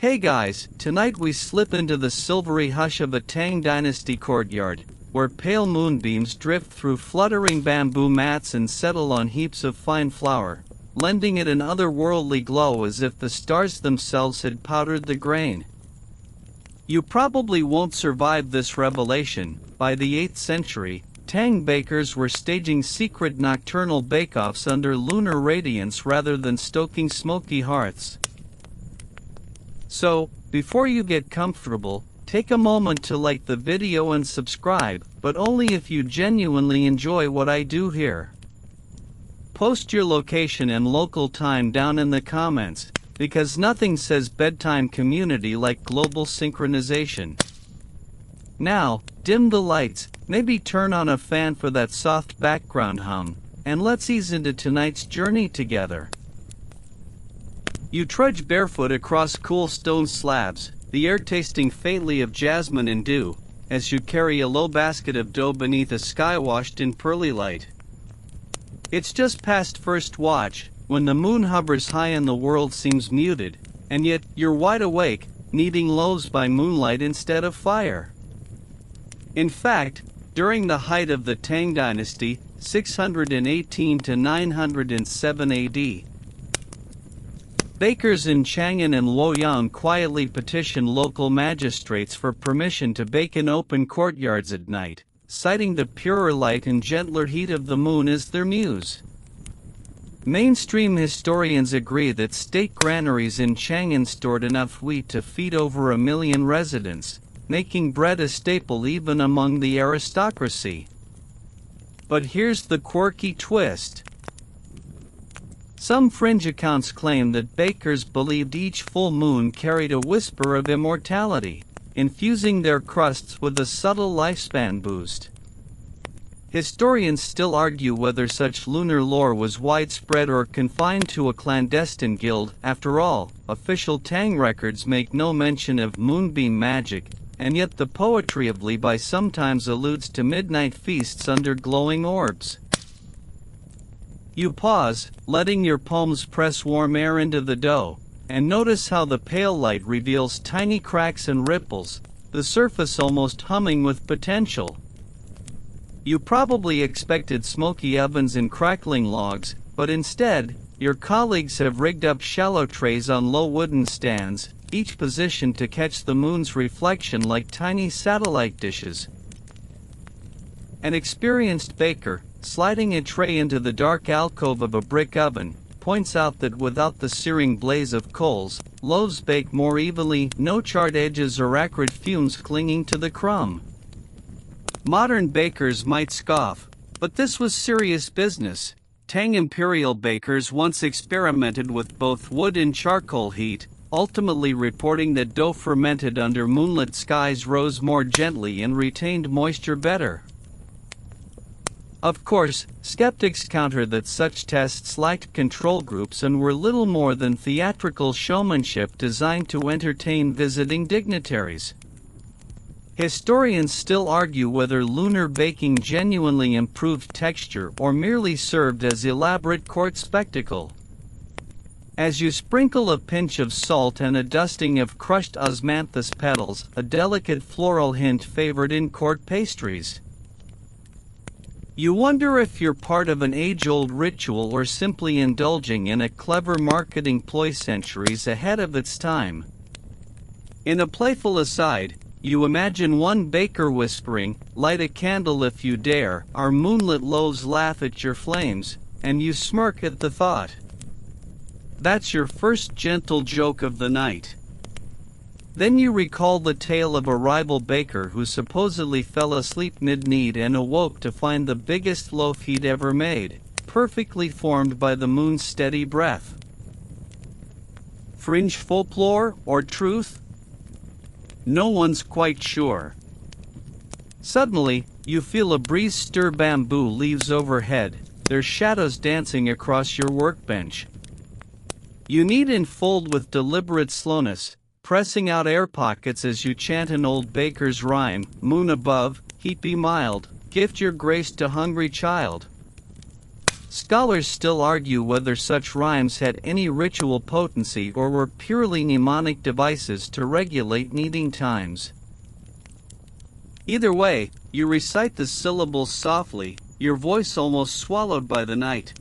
Hey guys, tonight we slip into the silvery hush of a Tang Dynasty courtyard, where pale moonbeams drift through fluttering bamboo mats and settle on heaps of fine flour, lending it an otherworldly glow as if the stars themselves had powdered the grain. You probably won't survive this revelation. By the 8th century, Tang bakers were staging secret nocturnal bake-offs under lunar radiance rather than stoking smoky hearths. So, before you get comfortable, take a moment to like the video and subscribe, but only if you genuinely enjoy what I do here. Post your location and local time down in the comments, because nothing says bedtime community like global synchronization. Now, dim the lights, maybe turn on a fan for that soft background hum, and let's ease into tonight's journey together. You trudge barefoot across cool stone slabs, the air tasting faintly of jasmine and dew, as you carry a low basket of dough beneath a sky washed in pearly light. It's just past first watch, when the moon hovers high and the world seems muted, and yet you're wide awake, kneading loaves by moonlight instead of fire. In fact, during the height of the Tang Dynasty, 618 to 907 AD, bakers in Chang'an and Luoyang quietly petitioned local magistrates for permission to bake in open courtyards at night, citing the purer light and gentler heat of the moon as their muse. Mainstream historians agree that state granaries in Chang'an stored enough wheat to feed over 1 million residents, making bread a staple even among the aristocracy. But here's the quirky twist. Some fringe accounts claim that bakers believed each full moon carried a whisper of immortality, infusing their crusts with a subtle lifespan boost. Historians still argue whether such lunar lore was widespread or confined to a clandestine guild. After all, official Tang records make no mention of moonbeam magic, and yet the poetry of Li Bai sometimes alludes to midnight feasts under glowing orbs. You pause, letting your palms press warm air into the dough, and notice how the pale light reveals tiny cracks and ripples, the surface almost humming with potential. You probably expected smoky ovens and crackling logs, but instead, your colleagues have rigged up shallow trays on low wooden stands, each positioned to catch the moon's reflection like tiny satellite dishes. An experienced baker, sliding a tray into the dark alcove of a brick oven, points out that without the searing blaze of coals, loaves bake more evenly, no charred edges or acrid fumes clinging to the crumb. Modern bakers might scoff, but this was serious business. Tang imperial bakers once experimented with both wood and charcoal heat, ultimately reporting that dough fermented under moonlit skies rose more gently and retained moisture better. Of course, skeptics counter that such tests lacked control groups and were little more than theatrical showmanship designed to entertain visiting dignitaries. Historians still argue whether lunar baking genuinely improved texture or merely served as elaborate court spectacle. As you sprinkle a pinch of salt and a dusting of crushed osmanthus petals, a delicate floral hint favored in court pastries. You wonder if you're part of an age-old ritual or simply indulging in a clever marketing ploy centuries ahead of its time. In a playful aside, you imagine one baker whispering, "Light a candle if you dare, our moonlit loaves laugh at your flames," and you smirk at the thought. That's your first gentle joke of the night. Then you recall the tale of a rival baker who supposedly fell asleep mid-knead and awoke to find the biggest loaf he'd ever made, perfectly formed by the moon's steady breath. Fringe folklore or truth? No one's quite sure. Suddenly, you feel a breeze stir bamboo leaves overhead, their shadows dancing across your workbench. You knead and fold with deliberate slowness, pressing out air pockets as you chant an old baker's rhyme, "Moon above, heat be mild, gift your grace to hungry child." Scholars still argue whether such rhymes had any ritual potency or were purely mnemonic devices to regulate kneading times. Either way, you recite the syllables softly, your voice almost swallowed by the night.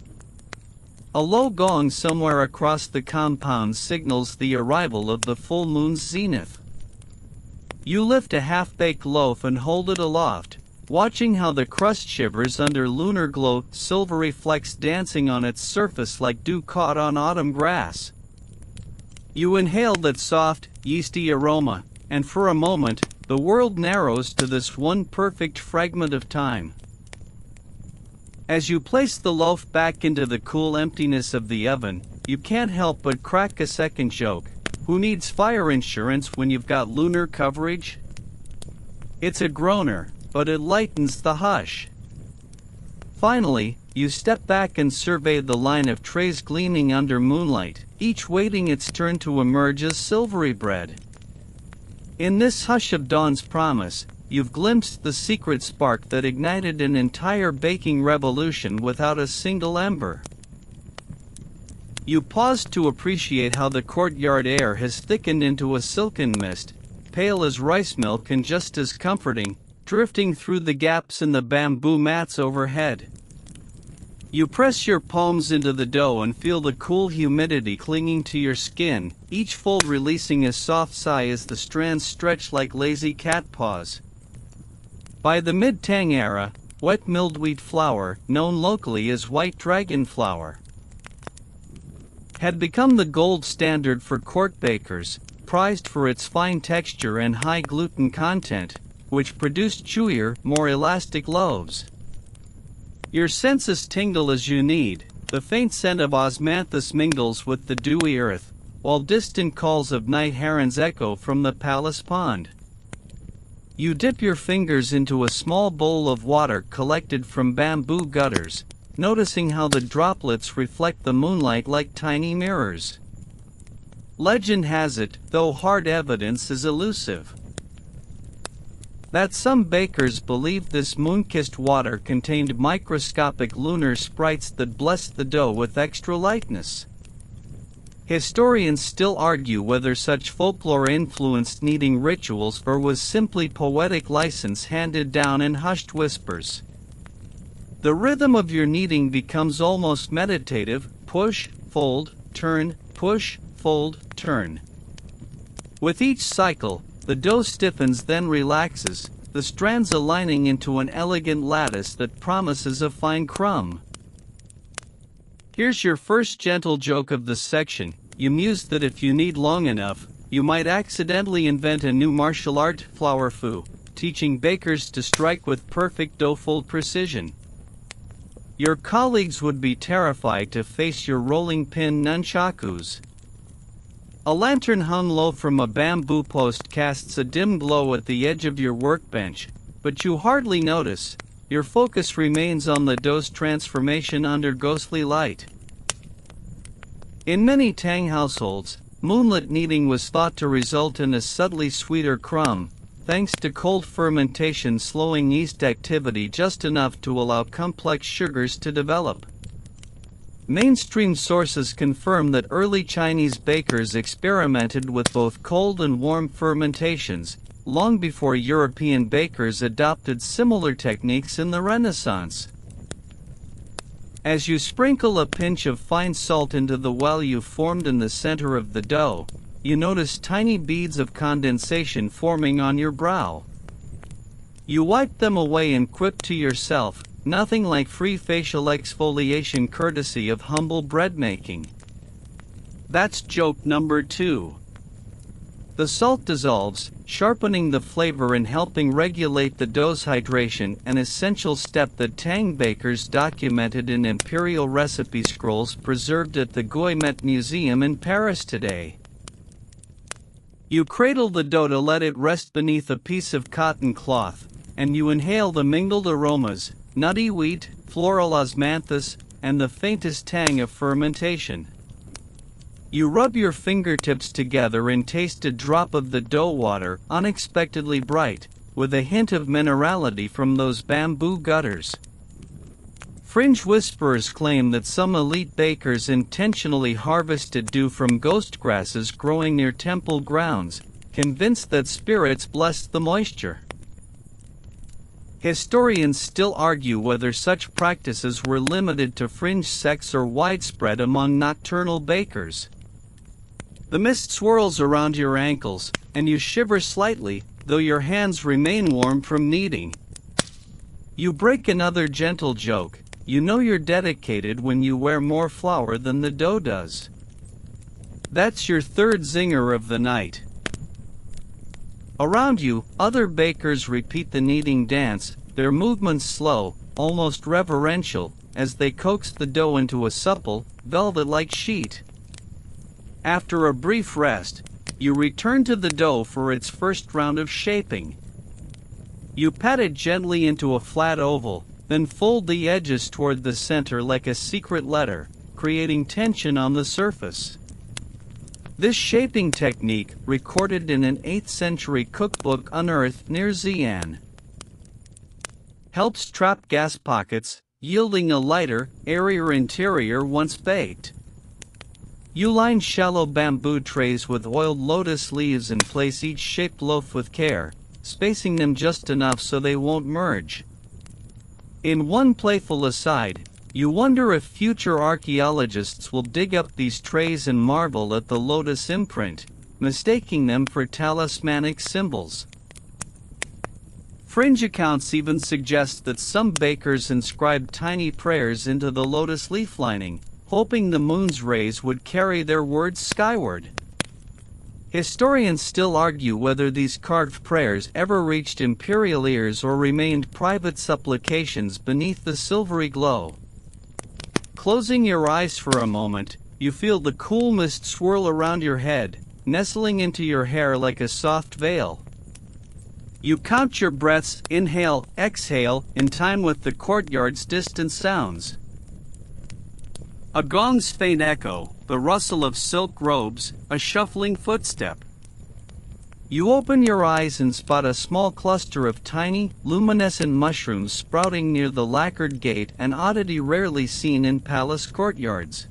A low gong somewhere across the compound signals the arrival of the full moon's zenith. You lift a half-baked loaf and hold it aloft, watching how the crust shivers under lunar glow, silvery flecks dancing on its surface like dew caught on autumn grass. You inhale that soft, yeasty aroma, and for a moment, the world narrows to this one perfect fragment of time. As you place the loaf back into the cool emptiness of the oven, you can't help but crack a second joke. Who needs fire insurance when you've got lunar coverage? It's a groaner, but it lightens the hush. Finally, you step back and survey the line of trays gleaming under moonlight, each waiting its turn to emerge as silvery bread. In this hush of dawn's promise, you've glimpsed the secret spark that ignited an entire baking revolution without a single ember. You pause to appreciate how the courtyard air has thickened into a silken mist, pale as rice milk and just as comforting, drifting through the gaps in the bamboo mats overhead. You press your palms into the dough and feel the cool humidity clinging to your skin, each fold releasing a soft sigh as the strands stretch like lazy cat paws. By the mid-Tang era, wet milled wheat flour, known locally as white dragon flour, had become the gold standard for court bakers, prized for its fine texture and high gluten content, which produced chewier, more elastic loaves. Your senses tingle as you knead, the faint scent of osmanthus mingles with the dewy earth, while distant calls of night herons echo from the palace pond. You dip your fingers into a small bowl of water collected from bamboo gutters, noticing how the droplets reflect the moonlight like tiny mirrors. Legend has it, though hard evidence is elusive, that some bakers believed this moon-kissed water contained microscopic lunar sprites that blessed the dough with extra lightness. Historians still argue whether such folklore influenced kneading rituals or was simply poetic license handed down in hushed whispers. The rhythm of your kneading becomes almost meditative: push, fold, turn, push, fold, turn. With each cycle, the dough stiffens then relaxes, the strands aligning into an elegant lattice that promises a fine crumb. Here's your first gentle joke of the section. You muse that if you knead long enough, you might accidentally invent a new martial art, flour foo, teaching bakers to strike with perfect dough fold precision. Your colleagues would be terrified to face your rolling pin nunchakus. A lantern hung low from a bamboo post casts a dim glow at the edge of your workbench, but you hardly notice. Your focus remains on the dough's transformation under ghostly light. In many Tang households, moonlit kneading was thought to result in a subtly sweeter crumb, thanks to cold fermentation slowing yeast activity just enough to allow complex sugars to develop. Mainstream sources confirm that early Chinese bakers experimented with both cold and warm fermentations, long before European bakers adopted similar techniques in the Renaissance. As you sprinkle a pinch of fine salt into the well you formed in the center of the dough, you notice tiny beads of condensation forming on your brow. You wipe them away and quip to yourself, "Nothing like free facial exfoliation courtesy of humble bread making." That's joke number 2. The salt dissolves, sharpening the flavor and helping regulate the dough's hydration, an essential step that Tang bakers documented in imperial recipe scrolls preserved at the Gourmet Museum in Paris today. You cradle the dough to let it rest beneath a piece of cotton cloth, and you inhale the mingled aromas: nutty wheat, floral osmanthus, and the faintest tang of fermentation. You rub your fingertips together and taste a drop of the dough water, unexpectedly bright, with a hint of minerality from those bamboo gutters. Fringe whisperers claim that some elite bakers intentionally harvested dew from ghost grasses growing near temple grounds, convinced that spirits blessed the moisture. Historians still argue whether such practices were limited to fringe sects or widespread among nocturnal bakers. The mist swirls around your ankles, and you shiver slightly, though your hands remain warm from kneading. You break another gentle joke. You know you're dedicated when you wear more flour than the dough does. That's your third zinger of the night. Around you, other bakers repeat the kneading dance, their movements slow, almost reverential, as they coax the dough into a supple, velvet-like sheet. After a brief rest, you return to the dough for its first round of shaping. You pat it gently into a flat oval, then fold the edges toward the center like a secret letter, creating tension on the surface. This shaping technique, recorded in an 8th century cookbook unearthed near Xi'an, helps trap gas pockets, yielding a lighter, airier interior once baked. You line shallow bamboo trays with oiled lotus leaves and place each shaped loaf with care, spacing them just enough so they won't merge. In one playful aside, you wonder if future archaeologists will dig up these trays and marvel at the lotus imprint, mistaking them for talismanic symbols. Fringe accounts even suggest that some bakers inscribed tiny prayers into the lotus leaf lining, hoping the moon's rays would carry their words skyward. Historians still argue whether these carved prayers ever reached imperial ears or remained private supplications beneath the silvery glow. Closing your eyes for a moment, you feel the cool mist swirl around your head, nestling into your hair like a soft veil. You count your breaths, inhale, exhale, in time with the courtyard's distant sounds. A gong's faint echo, the rustle of silk robes, a shuffling footstep. You open your eyes and spot a small cluster of tiny, luminescent mushrooms sprouting near the lacquered gate, an oddity rarely seen in palace courtyards.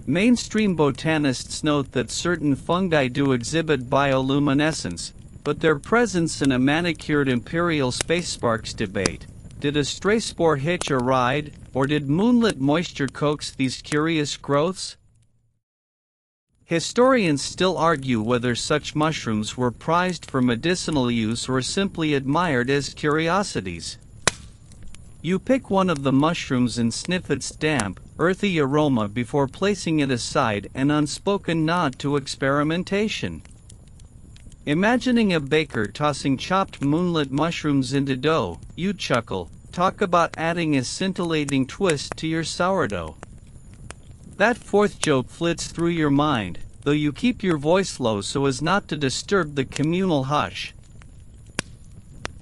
Mainstream botanists note that certain fungi do exhibit bioluminescence, but their presence in a manicured imperial space sparks debate. Did a stray spore hitch a ride, or did moonlit moisture coax these curious growths? Historians still argue whether such mushrooms were prized for medicinal use or simply admired as curiosities. You pick one of the mushrooms and sniff its damp, earthy aroma before placing it aside, an unspoken nod to experimentation. Imagining a baker tossing chopped moonlit mushrooms into dough, you chuckle. Talk about adding a scintillating twist to your sourdough. That fourth joke flits through your mind, though you keep your voice low so as not to disturb the communal hush.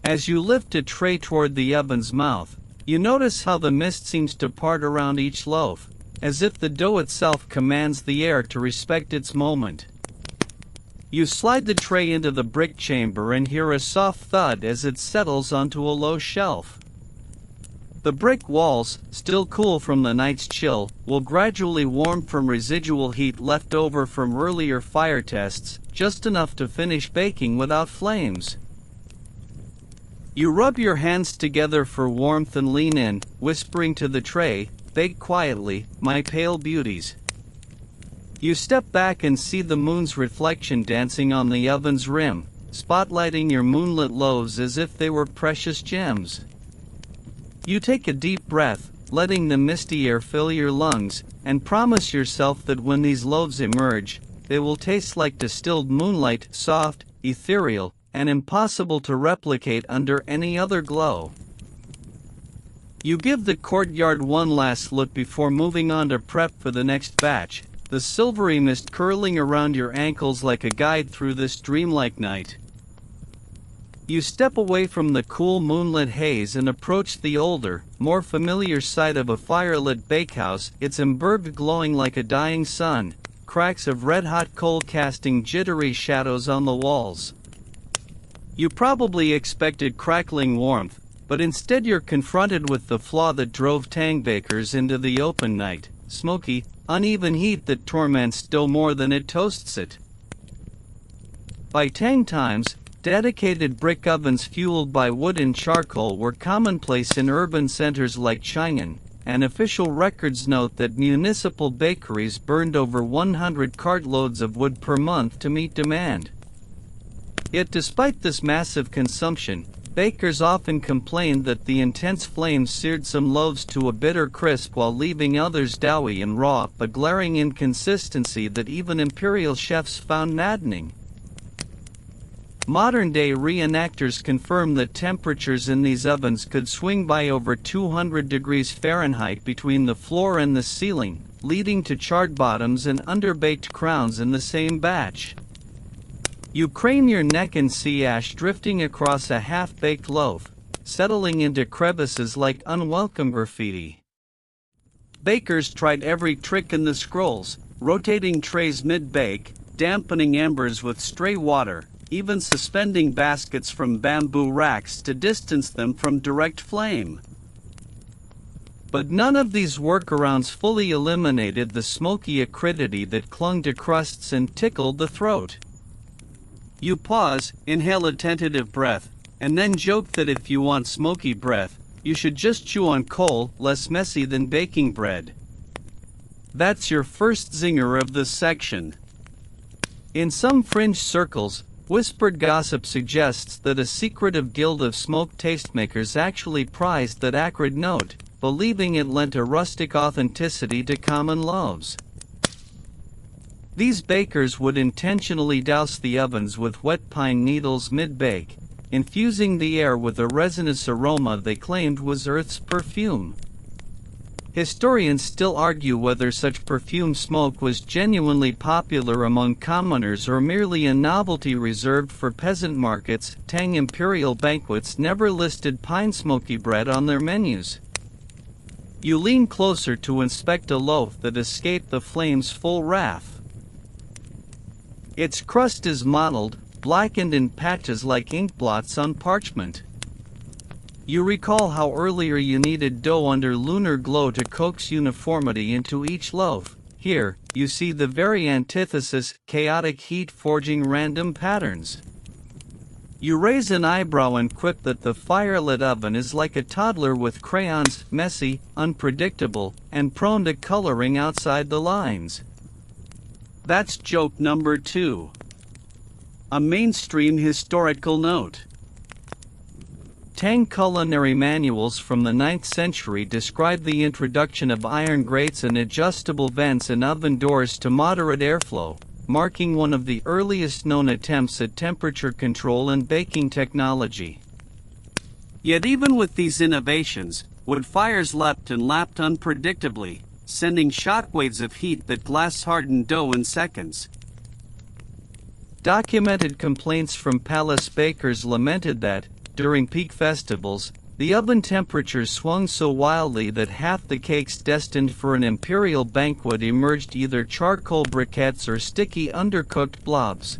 As you lift a tray toward the oven's mouth, you notice how the mist seems to part around each loaf, as if the dough itself commands the air to respect its moment. You slide the tray into the brick chamber and hear a soft thud as it settles onto a low shelf. The brick walls, still cool from the night's chill, will gradually warm from residual heat left over from earlier fire tests, just enough to finish baking without flames. You rub your hands together for warmth and lean in, whispering to the tray, "Bake quietly, my pale beauties." You step back and see the moon's reflection dancing on the oven's rim, spotlighting your moonlit loaves as if they were precious gems. You take a deep breath, letting the misty air fill your lungs, and promise yourself that when these loaves emerge, they will taste like distilled moonlight, soft, ethereal, and impossible to replicate under any other glow. You give the courtyard one last look before moving on to prep for the next batch, the silvery mist curling around your ankles like a guide through this dreamlike night. You step away from the cool moonlit haze and approach the older, more familiar sight of a firelit bakehouse, its imberbe glowing like a dying sun, cracks of red-hot coal casting jittery shadows on the walls. You probably expected crackling warmth, But instead you're confronted with the flaw that drove Tang bakers into the open night: smoky, uneven heat that torments dough more than it toasts it. By Tang times, dedicated brick ovens fueled by wood and charcoal were commonplace in urban centers like Chang'an, and official records note that municipal bakeries burned over 100 cartloads of wood per month to meet demand. Yet despite this massive consumption, bakers often complained that the intense flames seared some loaves to a bitter crisp while leaving others doughy and raw, a glaring inconsistency that even imperial chefs found maddening. Modern-day reenactors confirm that temperatures in these ovens could swing by over 200 degrees Fahrenheit between the floor and the ceiling, leading to charred bottoms and underbaked crowns in the same batch. You crane your neck and see ash drifting across a half-baked loaf, settling into crevices like unwelcome graffiti. Bakers tried every trick in the scrolls, rotating trays mid-bake, dampening embers with stray water, even suspending baskets from bamboo racks to distance them from direct flame. But none of these workarounds fully eliminated the smoky acridity that clung to crusts and tickled the throat. You pause, inhale a tentative breath, and then joke that if you want smoky breath, you should just chew on coal, less messy than baking bread. That's your first zinger of this section. In some fringe circles, whispered gossip suggests that a secretive guild of smoke tastemakers actually prized that acrid note, believing it lent a rustic authenticity to common loaves. These bakers would intentionally douse the ovens with wet pine needles mid-bake, infusing the air with a resinous aroma they claimed was Earth's perfume. Historians still argue whether such perfume smoke was genuinely popular among commoners or merely a novelty reserved for peasant markets. Tang imperial banquets never listed pine smoky bread on their menus. You lean closer to inspect a loaf that escaped the flame's full wrath. Its crust is mottled, blackened in patches like ink blots on parchment. You recall how earlier you needed dough under lunar glow to coax uniformity into each loaf. Here, you see the very antithesis: chaotic heat forging random patterns. You raise an eyebrow and quip that the fire-lit oven is like a toddler with crayons, messy, unpredictable, and prone to coloring outside the lines. That's joke number 2. A mainstream historical note. Tang culinary manuals from the 9th century describe the introduction of iron grates and adjustable vents in oven doors to moderate airflow, marking one of the earliest known attempts at temperature control and baking technology. Yet even with these innovations, wood fires leapt and lapped unpredictably, sending shockwaves of heat that glass-hardened dough in seconds. Documented complaints from palace bakers lamented that, during peak festivals, the oven temperatures swung so wildly that half the cakes destined for an imperial banquet emerged either charcoal briquettes or sticky undercooked blobs.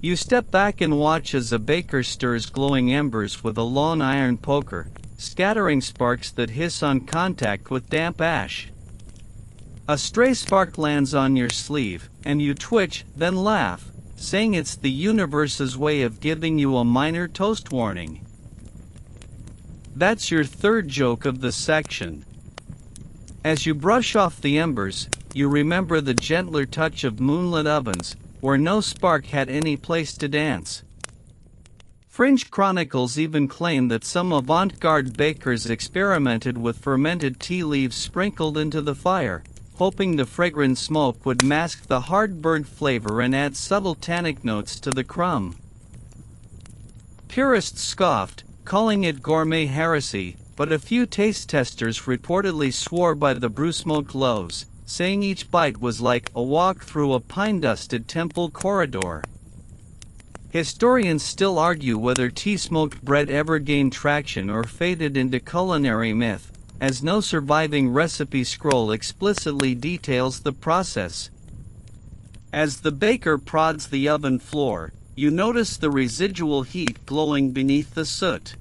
You step back and watch as a baker stirs glowing embers with a long iron poker, scattering sparks that hiss on contact with damp ash. A stray spark lands on your sleeve, and you twitch, then laugh, saying it's the universe's way of giving you a minor toast warning. That's your third joke of the section. As you brush off the embers, you remember the gentler touch of moonlit ovens, where no spark had any place to dance. Fringe chronicles even claim that some avant-garde bakers experimented with fermented tea leaves sprinkled into the fire, hoping the fragrant smoke would mask the hard burnt flavor and add subtle tannic notes to the crumb. Purists scoffed, calling it gourmet heresy, but a few taste testers reportedly swore by the brew-smoked loaves, saying each bite was like a walk through a pine-dusted temple corridor. Historians still argue whether tea-smoked bread ever gained traction or faded into culinary myth, as no surviving recipe scroll explicitly details the process. As the baker prods the oven floor, you notice the residual heat glowing beneath the soot.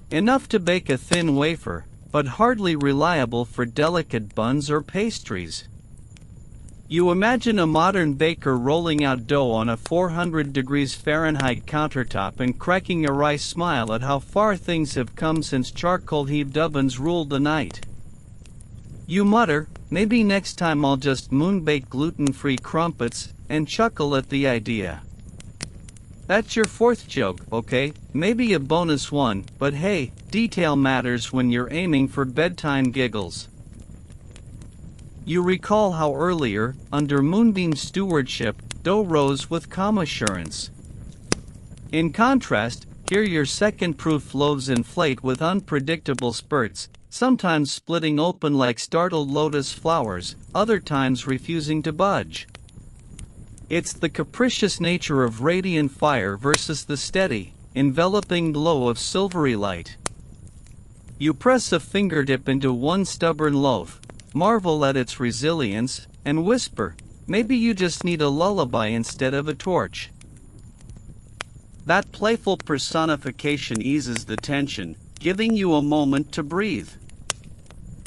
Enough to bake a thin wafer, but hardly reliable for delicate buns or pastries. You imagine a modern baker rolling out dough on a 400 degrees Fahrenheit countertop and cracking a wry smile at how far things have come since charcoal-heaved ovens ruled the night. You mutter, maybe next time I'll just moonbake gluten-free crumpets, and chuckle at the idea. That's your fourth joke, okay? Maybe a bonus one, but hey, detail matters when you're aiming for bedtime giggles. You recall how earlier, under Moonbeam's stewardship, dough rose with calm assurance. In contrast, here your second-proof loaves inflate with unpredictable spurts, sometimes splitting open like startled lotus flowers, other times refusing to budge. It's the capricious nature of radiant fire versus the steady, enveloping glow of silvery light. You press a fingertip into one stubborn loaf, marvel at its resilience, and whisper, maybe you just need a lullaby instead of a torch. That playful personification eases the tension, giving you a moment to breathe.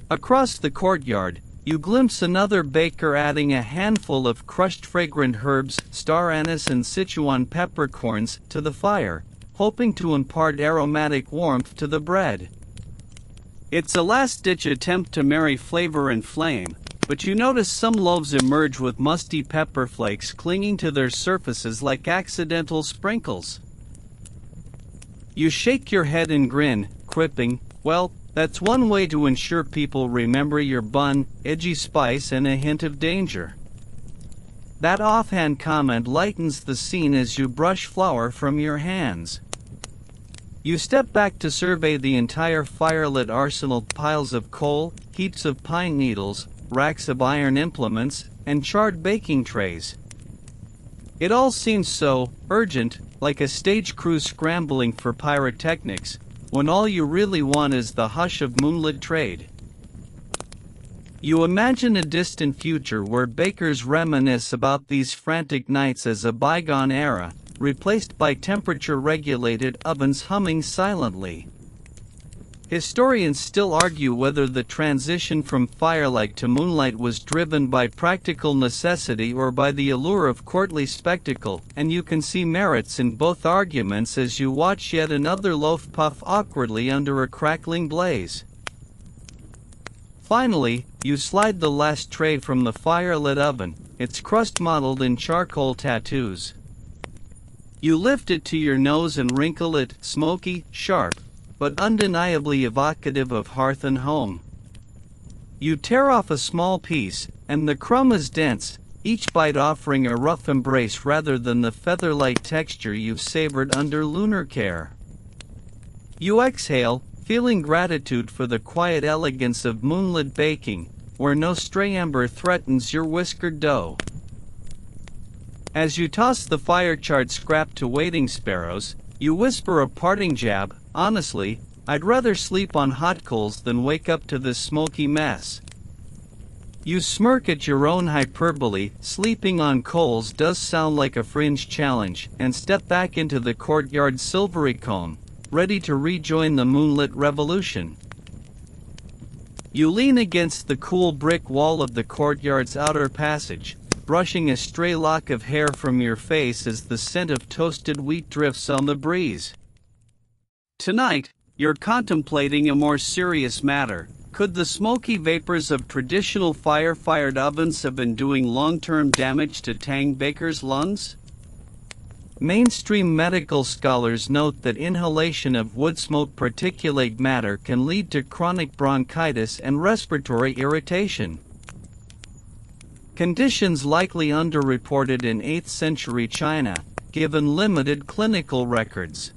Across the courtyard, you glimpse another baker adding a handful of crushed fragrant herbs, star anise and Sichuan peppercorns, to the fire, hoping to impart aromatic warmth to the bread. It's a last-ditch attempt to marry flavor and flame, but you notice some loaves emerge with musty pepper flakes clinging to their surfaces like accidental sprinkles. You shake your head and grin, quipping, well, that's one way to ensure people remember your bun, edgy spice and a hint of danger. That offhand comment lightens the scene as you brush flour from your hands. You step back to survey the entire firelit arsenal: piles of coal, heaps of pine needles, racks of iron implements, and charred baking trays. It all seems so urgent, like a stage crew scrambling for pyrotechnics, when all you really want is the hush of moonlit trade. You imagine a distant future where bakers reminisce about these frantic nights as a bygone era, replaced by temperature-regulated ovens humming silently. Historians still argue whether the transition from firelight to moonlight was driven by practical necessity or by the allure of courtly spectacle, and you can see merits in both arguments as you watch yet another loaf puff awkwardly under a crackling blaze. Finally, you slide the last tray from the firelit oven, its crust mottled in charcoal tattoos. You lift it to your nose and wrinkle it, smoky, sharp, but undeniably evocative of hearth and home. You tear off a small piece, and the crumb is dense, each bite offering a rough embrace rather than the feather-light texture you've savored under lunar care. You exhale, feeling gratitude for the quiet elegance of moonlit baking, where no stray ember threatens your whiskered dough. As you toss the fire-charred scrap to waiting sparrows, you whisper a parting jab, honestly, I'd rather sleep on hot coals than wake up to this smoky mess. You smirk at your own hyperbole, sleeping on coals does sound like a fringe challenge, and step back into the courtyard's silvery cone, ready to rejoin the moonlit revolution. You lean against the cool brick wall of the courtyard's outer passage, brushing a stray lock of hair from your face as the scent of toasted wheat drifts on the breeze. Tonight, you're contemplating a more serious matter. Could the smoky vapors of traditional fire-fired ovens have been doing long-term damage to Tang bakers' lungs? Mainstream medical scholars note that inhalation of wood smoke particulate matter can lead to chronic bronchitis and respiratory irritation. Conditions likely underreported in 8th century China, given limited clinical records.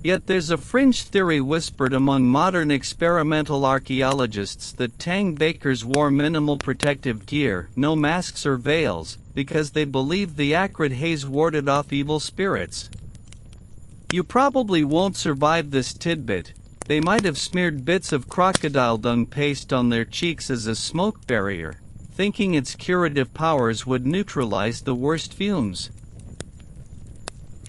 Yet there's a fringe theory whispered among modern experimental archaeologists that Tang bakers wore minimal protective gear, no masks or veils, because they believed the acrid haze warded off evil spirits. You probably won't survive this tidbit. They might have smeared bits of crocodile dung paste on their cheeks as a smoke barrier, thinking its curative powers would neutralize the worst fumes.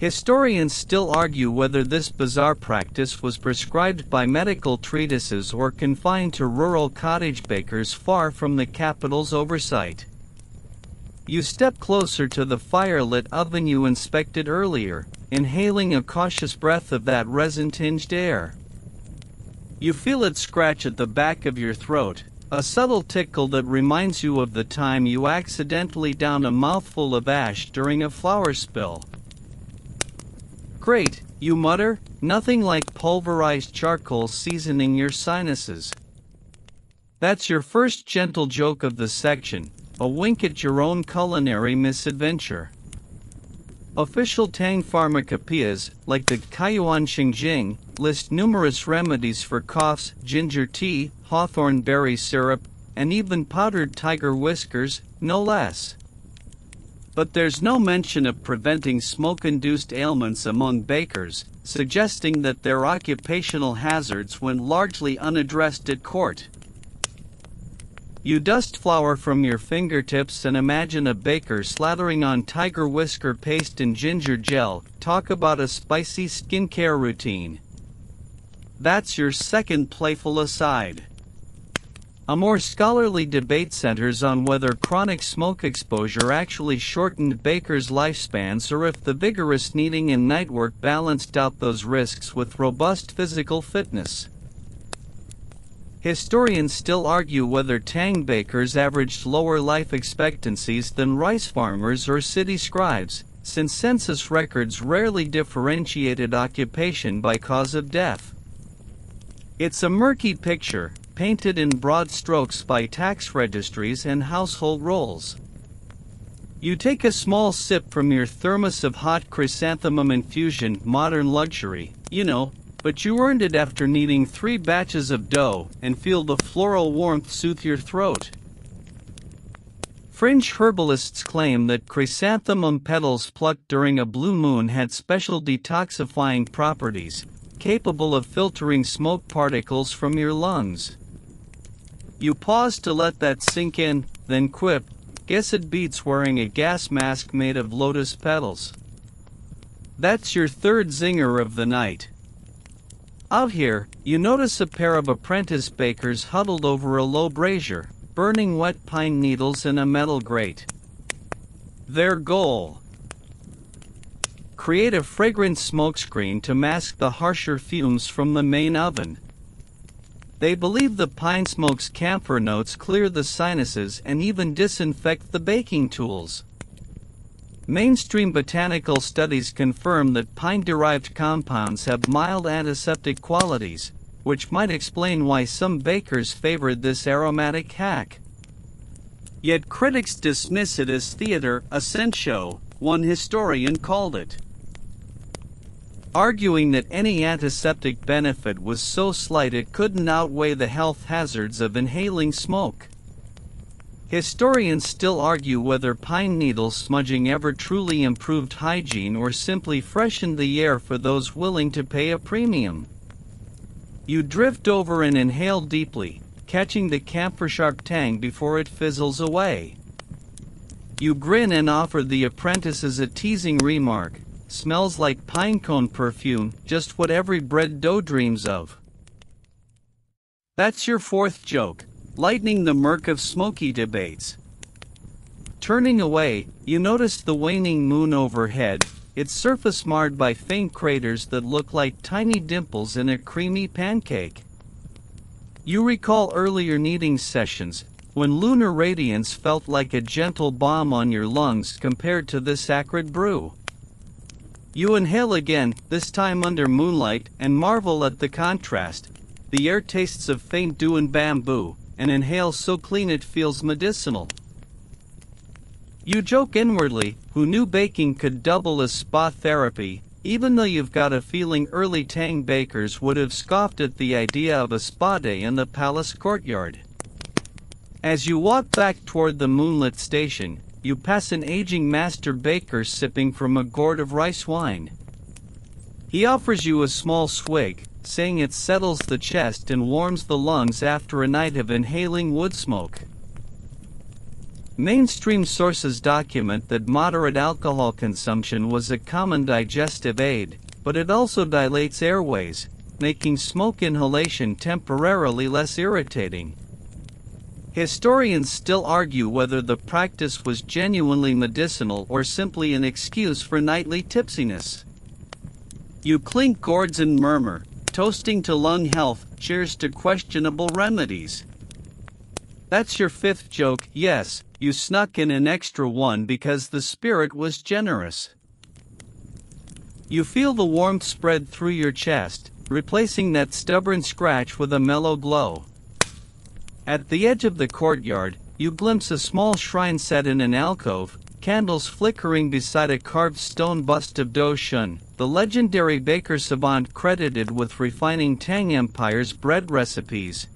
Historians still argue whether this bizarre practice was prescribed by medical treatises or confined to rural cottage bakers far from the capital's oversight. You step closer to the fire-lit oven you inspected earlier, inhaling a cautious breath of that resin-tinged air. You feel it scratch at the back of your throat, a subtle tickle that reminds you of the time you accidentally downed a mouthful of ash during a flour spill. Great, you mutter, nothing like pulverized charcoal seasoning your sinuses. That's your first gentle joke of the section, a wink at your own culinary misadventure. Official Tang pharmacopoeias, like the Kaiyuan Xingjing, list numerous remedies for coughs: ginger tea, hawthorn berry syrup, and even powdered tiger whiskers, no less. But there's no mention of preventing smoke-induced ailments among bakers, suggesting that they're occupational hazards when largely unaddressed at court. You dust flour from your fingertips and imagine a baker slathering on tiger whisker paste and ginger gel. Talk about a spicy skincare routine. That's your second playful aside. A more scholarly debate centers on whether chronic smoke exposure actually shortened bakers' lifespans or if the vigorous kneading and night work balanced out those risks with robust physical fitness. Historians still argue whether Tang bakers averaged lower life expectancies than rice farmers or city scribes, since census records rarely differentiated occupation by cause of death. It's a murky picture, painted in broad strokes by tax registries and household rolls. You take a small sip from your thermos of hot chrysanthemum infusion, modern luxury, but you earned it after kneading 3 batches of dough, and feel the floral warmth soothe your throat. Fringe herbalists claim that chrysanthemum petals plucked during a blue moon had special detoxifying properties, capable of filtering smoke particles from your lungs. You pause to let that sink in, then quip, "Guess it beats wearing a gas mask made of lotus petals." That's your third zinger of the night. Out here, you notice a pair of apprentice bakers huddled over a low brazier, burning wet pine needles in a metal grate. Their goal: create a fragrant smokescreen to mask the harsher fumes from the main oven. They believe the pine smoke's camphor notes clear the sinuses and even disinfect the baking tools. Mainstream botanical studies confirm that pine-derived compounds have mild antiseptic qualities, which might explain why some bakers favored this aromatic hack. Yet critics dismiss it as theater, a scent show, one historian called it, arguing that any antiseptic benefit was so slight it couldn't outweigh the health hazards of inhaling smoke. Historians still argue whether pine needle smudging ever truly improved hygiene or simply freshened the air for those willing to pay a premium. You drift over and inhale deeply, catching the camphor-sharp tang before it fizzles away. You grin and offer the apprentices a teasing remark, "Smells like pinecone perfume, just what every bread dough dreams of." That's your fourth joke, lightening the murk of smoky debates. Turning away, you notice the waning moon overhead, its surface marred by faint craters that look like tiny dimples in a creamy pancake. You recall earlier kneading sessions, when lunar radiance felt like a gentle balm on your lungs compared to this acrid brew. You inhale again, this time under moonlight, and marvel at the contrast. The air tastes of faint dew and bamboo, and inhale so clean it feels medicinal. You joke inwardly, who knew baking could double as spa therapy, even though you've got a feeling early Tang bakers would have scoffed at the idea of a spa day in the palace courtyard. As you walk back toward the moonlit station, you pass an aging master baker sipping from a gourd of rice wine. He offers you a small swig, saying it settles the chest and warms the lungs after a night of inhaling wood smoke. Mainstream sources document that moderate alcohol consumption was a common digestive aid, but it also dilates airways, making smoke inhalation temporarily less irritating. Historians still argue whether the practice was genuinely medicinal or simply an excuse for nightly tipsiness. You clink gourds and murmur, toasting to lung health, cheers to questionable remedies. That's your fifth joke. Yes, you snuck in an extra one because the spirit was generous. You feel the warmth spread through your chest, replacing that stubborn scratch with a mellow glow. At the edge of the courtyard, you glimpse a small shrine set in an alcove, candles flickering beside a carved stone bust of Do Shun, the legendary baker savant credited with refining Tang Empire's bread recipes.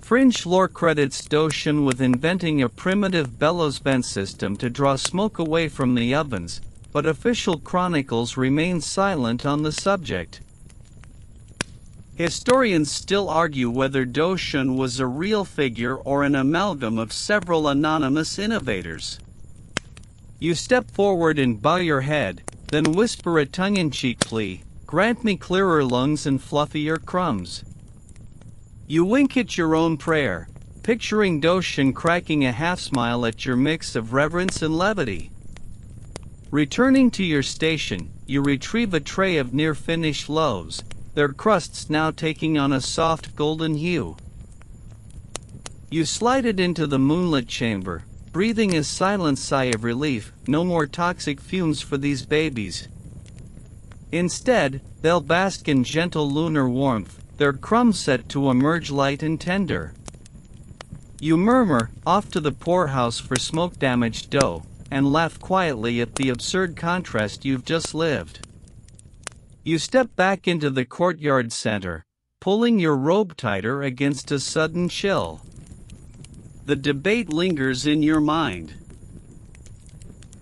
Fringe lore credits Do Shun with inventing a primitive bellows vent system to draw smoke away from the ovens, but official chronicles remain silent on the subject. Historians still argue whether Do Shun was a real figure or an amalgam of several anonymous innovators. You step forward and bow your head, then whisper a tongue-in-cheek plea, "Grant me clearer lungs and fluffier crumbs." You wink at your own prayer, picturing Do Shun cracking a half-smile at your mix of reverence and levity. Returning to your station, you retrieve a tray of near-finished loaves, their crusts now taking on a soft golden hue. You slide it into the moonlit chamber, breathing a silent sigh of relief. No more toxic fumes for these babies. Instead, they'll bask in gentle lunar warmth, their crumbs set to emerge light and tender. You murmur, "Off to the poorhouse for smoke-damaged dough," and laugh quietly at the absurd contrast you've just lived. You step back into the courtyard center, pulling your robe tighter against a sudden chill. The debate lingers in your mind.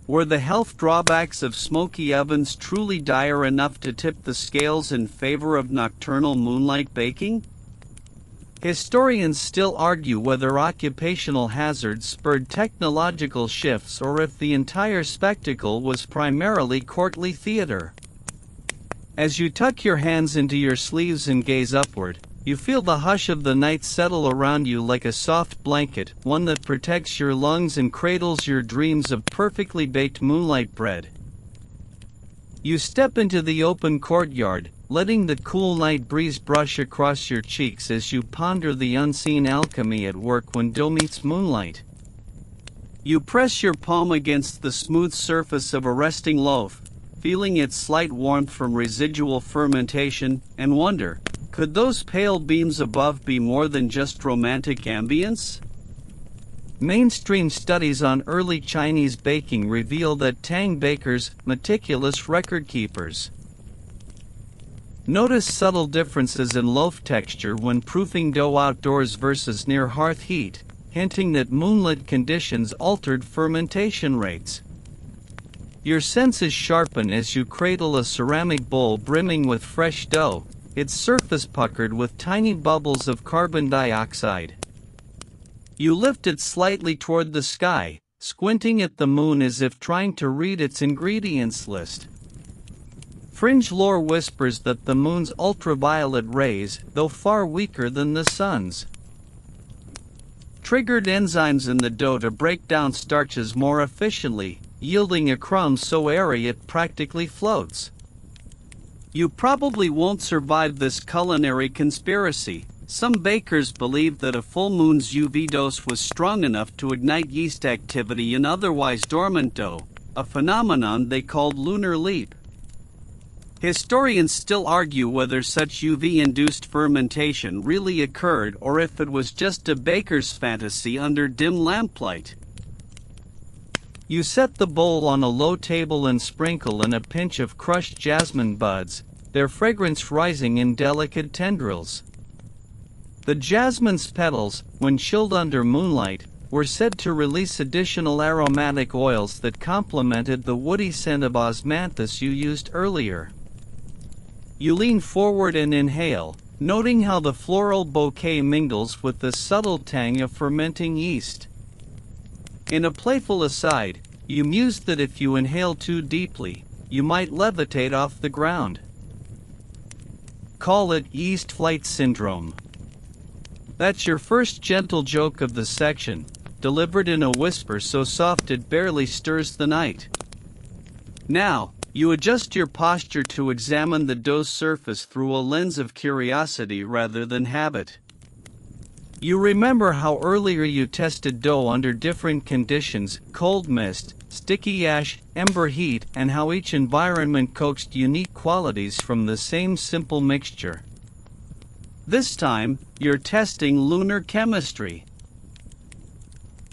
Were the health drawbacks of smoky ovens truly dire enough to tip the scales in favor of nocturnal moonlight baking? Historians still argue whether occupational hazards spurred technological shifts or if the entire spectacle was primarily courtly theater. As you tuck your hands into your sleeves and gaze upward, you feel the hush of the night settle around you like a soft blanket, one that protects your lungs and cradles your dreams of perfectly baked moonlight bread. You step into the open courtyard, letting the cool night breeze brush across your cheeks as you ponder the unseen alchemy at work when dough meets moonlight. You press your palm against the smooth surface of a resting loaf, feeling its slight warmth from residual fermentation, and wonder, could those pale beams above be more than just romantic ambience? Mainstream studies on early Chinese baking reveal that Tang bakers, meticulous record keepers. Notice subtle differences in loaf texture when proofing dough outdoors versus near hearth heat, hinting that moonlit conditions altered fermentation rates. Your senses sharpen as you cradle a ceramic bowl brimming with fresh dough, its surface puckered with tiny bubbles of carbon dioxide. You lift it slightly toward the sky, squinting at the moon as if trying to read its ingredients list. Fringe lore whispers that the moon's ultraviolet rays, though far weaker than the sun's, triggered enzymes in the dough to break down starches more efficiently, yielding a crumb so airy it practically floats. You probably won't survive this culinary conspiracy. Some bakers believe that a full moon's UV dose was strong enough to ignite yeast activity in otherwise dormant dough, a phenomenon they called lunar leap. Historians still argue whether such UV-induced fermentation really occurred or if it was just a baker's fantasy under dim lamplight. You set the bowl on a low table and sprinkle in a pinch of crushed jasmine buds, their fragrance rising in delicate tendrils. The jasmine's petals, when chilled under moonlight, were said to release additional aromatic oils that complemented the woody scent of osmanthus you used earlier. You lean forward and inhale, noting how the floral bouquet mingles with the subtle tang of fermenting yeast. In a playful aside, you mused that if you inhale too deeply, you might levitate off the ground. Call it yeast flight syndrome. That's your first gentle joke of the section, delivered in a whisper so soft it barely stirs the night. Now, you adjust your posture to examine the dough's surface through a lens of curiosity rather than habit. You remember how earlier you tested dough under different conditions: cold mist, sticky ash, ember heat, and how each environment coaxed unique qualities from the same simple mixture. This time, you're testing lunar chemistry.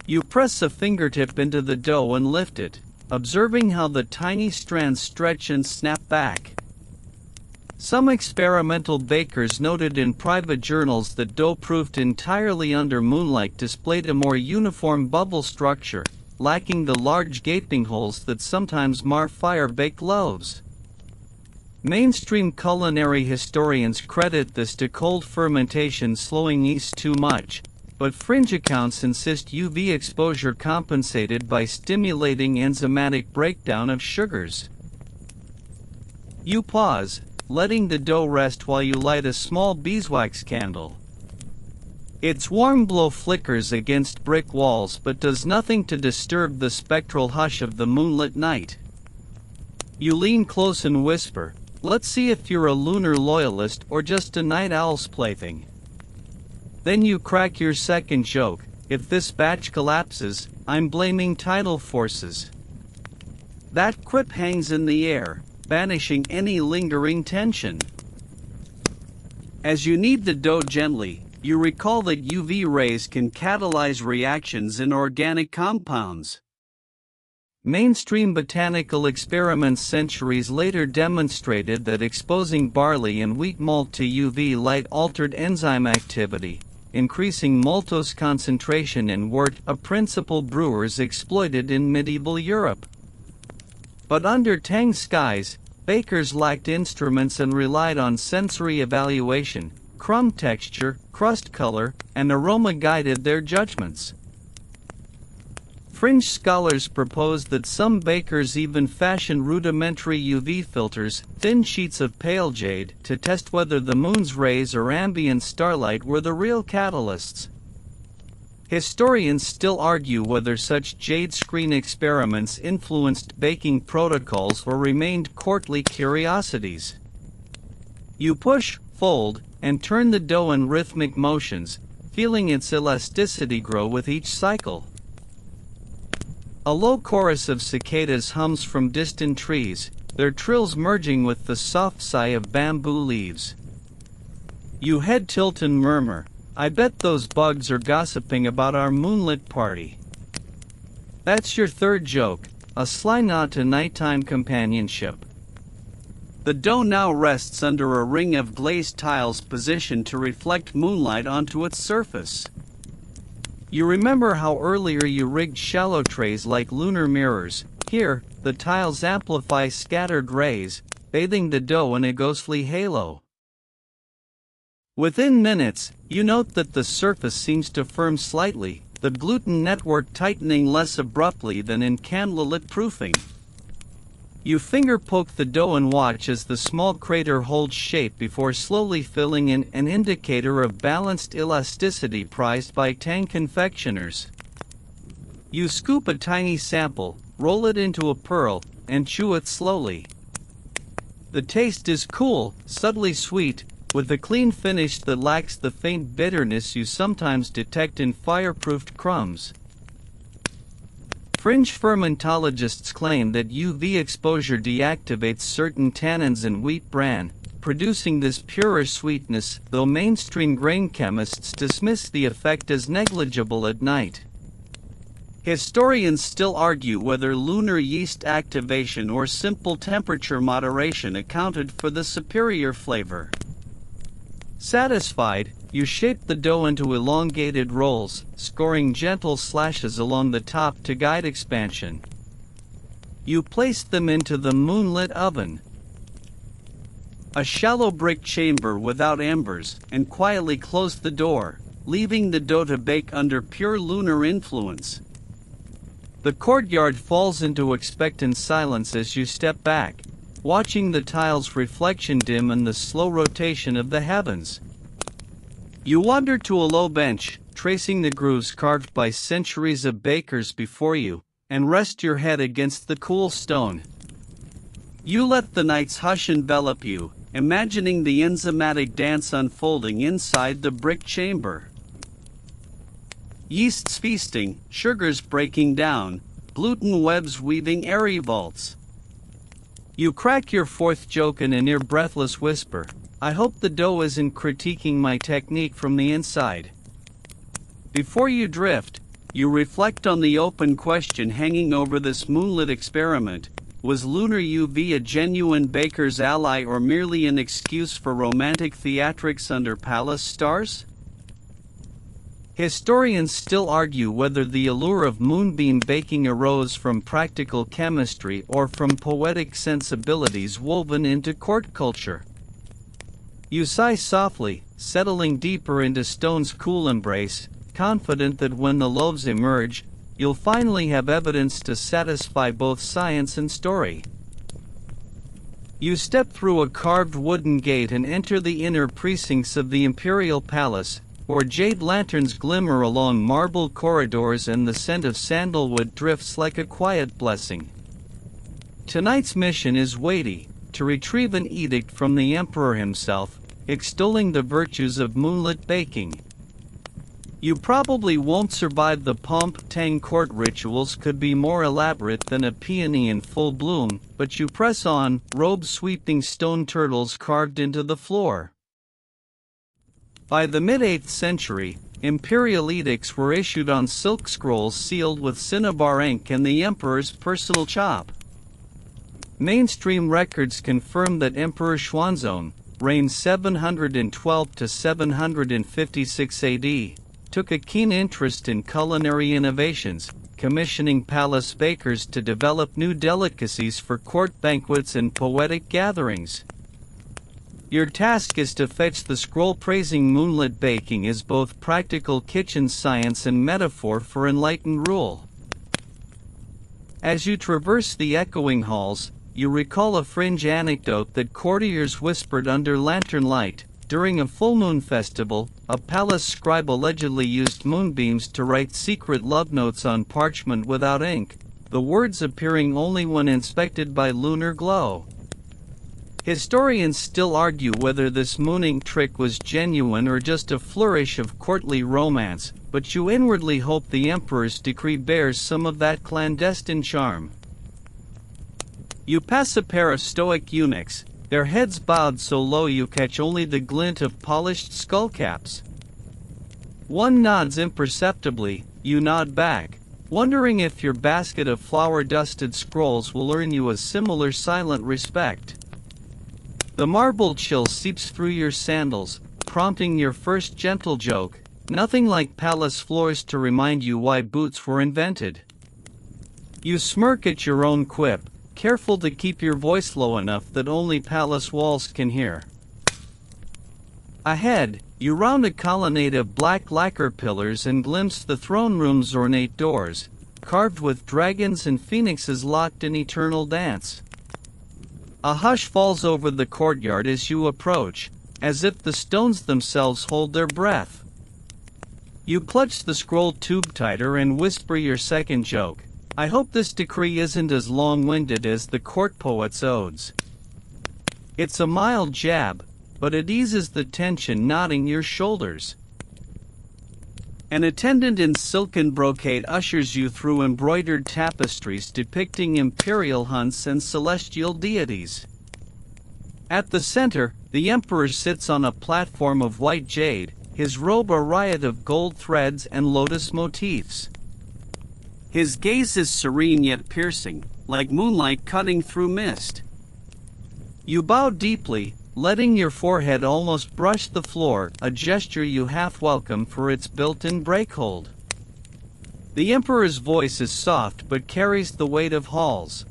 You press a fingertip into the dough and lift it, observing how the tiny strands stretch and snap back. Some experimental bakers noted in private journals that dough proofed entirely under moonlight displayed a more uniform bubble structure, lacking the large gaping holes that sometimes mar fire-baked loaves. Mainstream culinary historians credit this to cold fermentation slowing yeast too much, but fringe accounts insist UV exposure compensated by stimulating enzymatic breakdown of sugars. You pause, letting the dough rest while you light a small beeswax candle. Its warm glow flickers against brick walls but does nothing to disturb the spectral hush of the moonlit night. You lean close and whisper, "Let's see if you're a lunar loyalist or just a night owl's plaything." Then you crack your second joke: "If this batch collapses, I'm blaming tidal forces." That quip hangs in the air, banishing any lingering tension. As you knead the dough gently, you recall that UV rays can catalyze reactions in organic compounds. Mainstream botanical experiments centuries later demonstrated that exposing barley and wheat malt to UV light altered enzyme activity, increasing maltose concentration in wort, a principle brewers exploited in medieval Europe. But under Tang skies, bakers lacked instruments and relied on sensory evaluation. Crumb texture, crust color, and aroma guided their judgments. Fringe scholars propose that some bakers even fashioned rudimentary UV filters, thin sheets of pale jade, to test whether the moon's rays or ambient starlight were the real catalysts. Historians still argue whether such jade screen experiments influenced baking protocols or remained courtly curiosities. You push, fold, and turn the dough in rhythmic motions, feeling its elasticity grow with each cycle. A low chorus of cicadas hums from distant trees, their trills merging with the soft sigh of bamboo leaves. You head tilt and murmur, "I bet those bugs are gossiping about our moonlit party." That's your third joke, a sly nod to nighttime companionship. The dough now rests under a ring of glazed tiles positioned to reflect moonlight onto its surface. You remember how earlier you rigged shallow trays like lunar mirrors. Here, the tiles amplify scattered rays, bathing the dough in a ghostly halo. Within minutes, you note that the surface seems to firm slightly, the gluten network tightening less abruptly than in candlelit proofing. You finger poke the dough and watch as the small crater holds shape before slowly filling in, an indicator of balanced elasticity prized by Tang confectioners. You scoop a tiny sample, roll it into a pearl, and chew it slowly. The taste is cool, subtly sweet, with a clean finish that lacks the faint bitterness you sometimes detect in fireproofed crumbs. Fringe fermentologists claim that UV exposure deactivates certain tannins in wheat bran, producing this purer sweetness, though mainstream grain chemists dismiss the effect as negligible at night. Historians still argue whether lunar yeast activation or simple temperature moderation accounted for the superior flavor. Satisfied, you shape the dough into elongated rolls, scoring gentle slashes along the top to guide expansion. You place them into the moonlit oven, a shallow brick chamber without embers, and quietly close the door, leaving the dough to bake under pure lunar influence. The courtyard falls into expectant silence as you step back, watching the tiles' reflection dim in the slow rotation of the heavens. You wander to a low bench, tracing the grooves carved by centuries of bakers before you, and rest your head against the cool stone. You let the night's hush envelop you, imagining the enzymatic dance unfolding inside the brick chamber. Yeasts feasting, sugars breaking down, gluten webs weaving airy vaults. You crack your fourth joke in a near breathless whisper. I hope the dough isn't critiquing my technique from the inside. Before you drift, you reflect on the open question hanging over this moonlit experiment. Was lunar UV a genuine baker's ally or merely an excuse for romantic theatrics under palace stars? Historians still argue whether the allure of moonbeam baking arose from practical chemistry or from poetic sensibilities woven into court culture. You sigh softly, settling deeper into stone's cool embrace, confident that when the loaves emerge, you'll finally have evidence to satisfy both science and story. You step through a carved wooden gate and enter the inner precincts of the imperial palace, where jade lanterns glimmer along marble corridors and the scent of sandalwood drifts like a quiet blessing. Tonight's mission is weighty, to retrieve an edict from the emperor himself, extolling the virtues of moonlit baking. You probably won't survive the pomp. Tang court rituals could be more elaborate than a peony in full bloom, but you press on, robes sweeping stone turtles carved into the floor. By the mid-8th century, imperial edicts were issued on silk scrolls sealed with cinnabar ink and the emperor's personal chop. Mainstream records confirm that Emperor Xuanzong, reigned 712 to 756 AD, took a keen interest in culinary innovations, commissioning palace bakers to develop new delicacies for court banquets and poetic gatherings. Your task is to fetch the scroll praising moonlit baking as both practical kitchen science and metaphor for enlightened rule. As you traverse the echoing halls, you recall a fringe anecdote that courtiers whispered under lantern light. During a full moon festival, a palace scribe allegedly used moonbeams to write secret love notes on parchment without ink, the words appearing only when inspected by lunar glow. Historians still argue whether this mooning trick was genuine or just a flourish of courtly romance, but you inwardly hope the emperor's decree bears some of that clandestine charm. You pass a pair of stoic eunuchs, their heads bowed so low you catch only the glint of polished skullcaps. One nods imperceptibly, you nod back, wondering if your basket of flour-dusted scrolls will earn you a similar silent respect. The marble chill seeps through your sandals, prompting your first gentle joke, nothing like palace floors to remind you why boots were invented. You smirk at your own quip, careful to keep your voice low enough that only palace walls can hear. Ahead, you round a colonnade of black lacquer pillars and glimpse the throne room's ornate doors, carved with dragons and phoenixes locked in eternal dance. A hush falls over the courtyard as you approach, as if the stones themselves hold their breath. You clutch the scroll tube tighter and whisper your second joke. I hope this decree isn't as long-winded as the court poet's odes. It's a mild jab, but it eases the tension knotting your shoulders. An attendant in silken brocade ushers you through embroidered tapestries depicting imperial hunts and celestial deities. At the center, the emperor sits on a platform of white jade, his robe a riot of gold threads and lotus motifs. His gaze is serene yet piercing, like moonlight cutting through mist. You bow deeply, letting your forehead almost brush the floor, a gesture you half welcome for its built-in breakhold. The emperor's voice is soft but carries the weight of halls.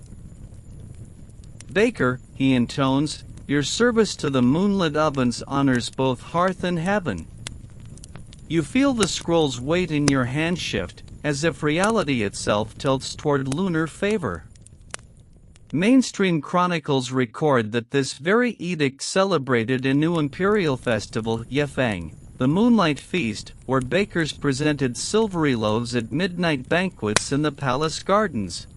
Baker, he intones, your service to the moonlit ovens honors both hearth and heaven. You feel the scroll's weight in your hand shift, as if reality itself tilts toward lunar favor. Mainstream chronicles record that this very edict celebrated a new imperial festival, Yefeng, the Moonlight Feast, where bakers presented silvery loaves at midnight banquets in the palace gardens.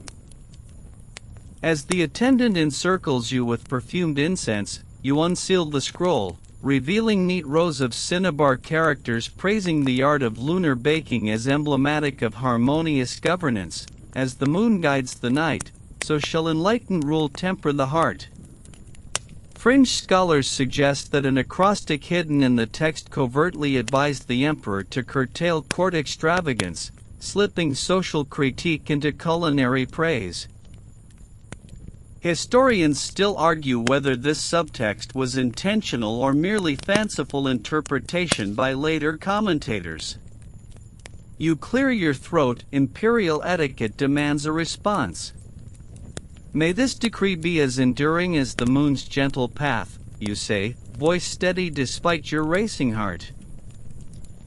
As the attendant encircles you with perfumed incense, you unseal the scroll, revealing neat rows of cinnabar characters praising the art of lunar baking as emblematic of harmonious governance. As the moon guides the night, so shall enlightened rule temper the heart. Fringe scholars suggest that an acrostic hidden in the text covertly advised the emperor to curtail court extravagance, slipping social critique into culinary praise. Historians still argue whether this subtext was intentional or merely fanciful interpretation by later commentators. You clear your throat, imperial etiquette demands a response. May this decree be as enduring as the moon's gentle path, you say, voice steady despite your racing heart.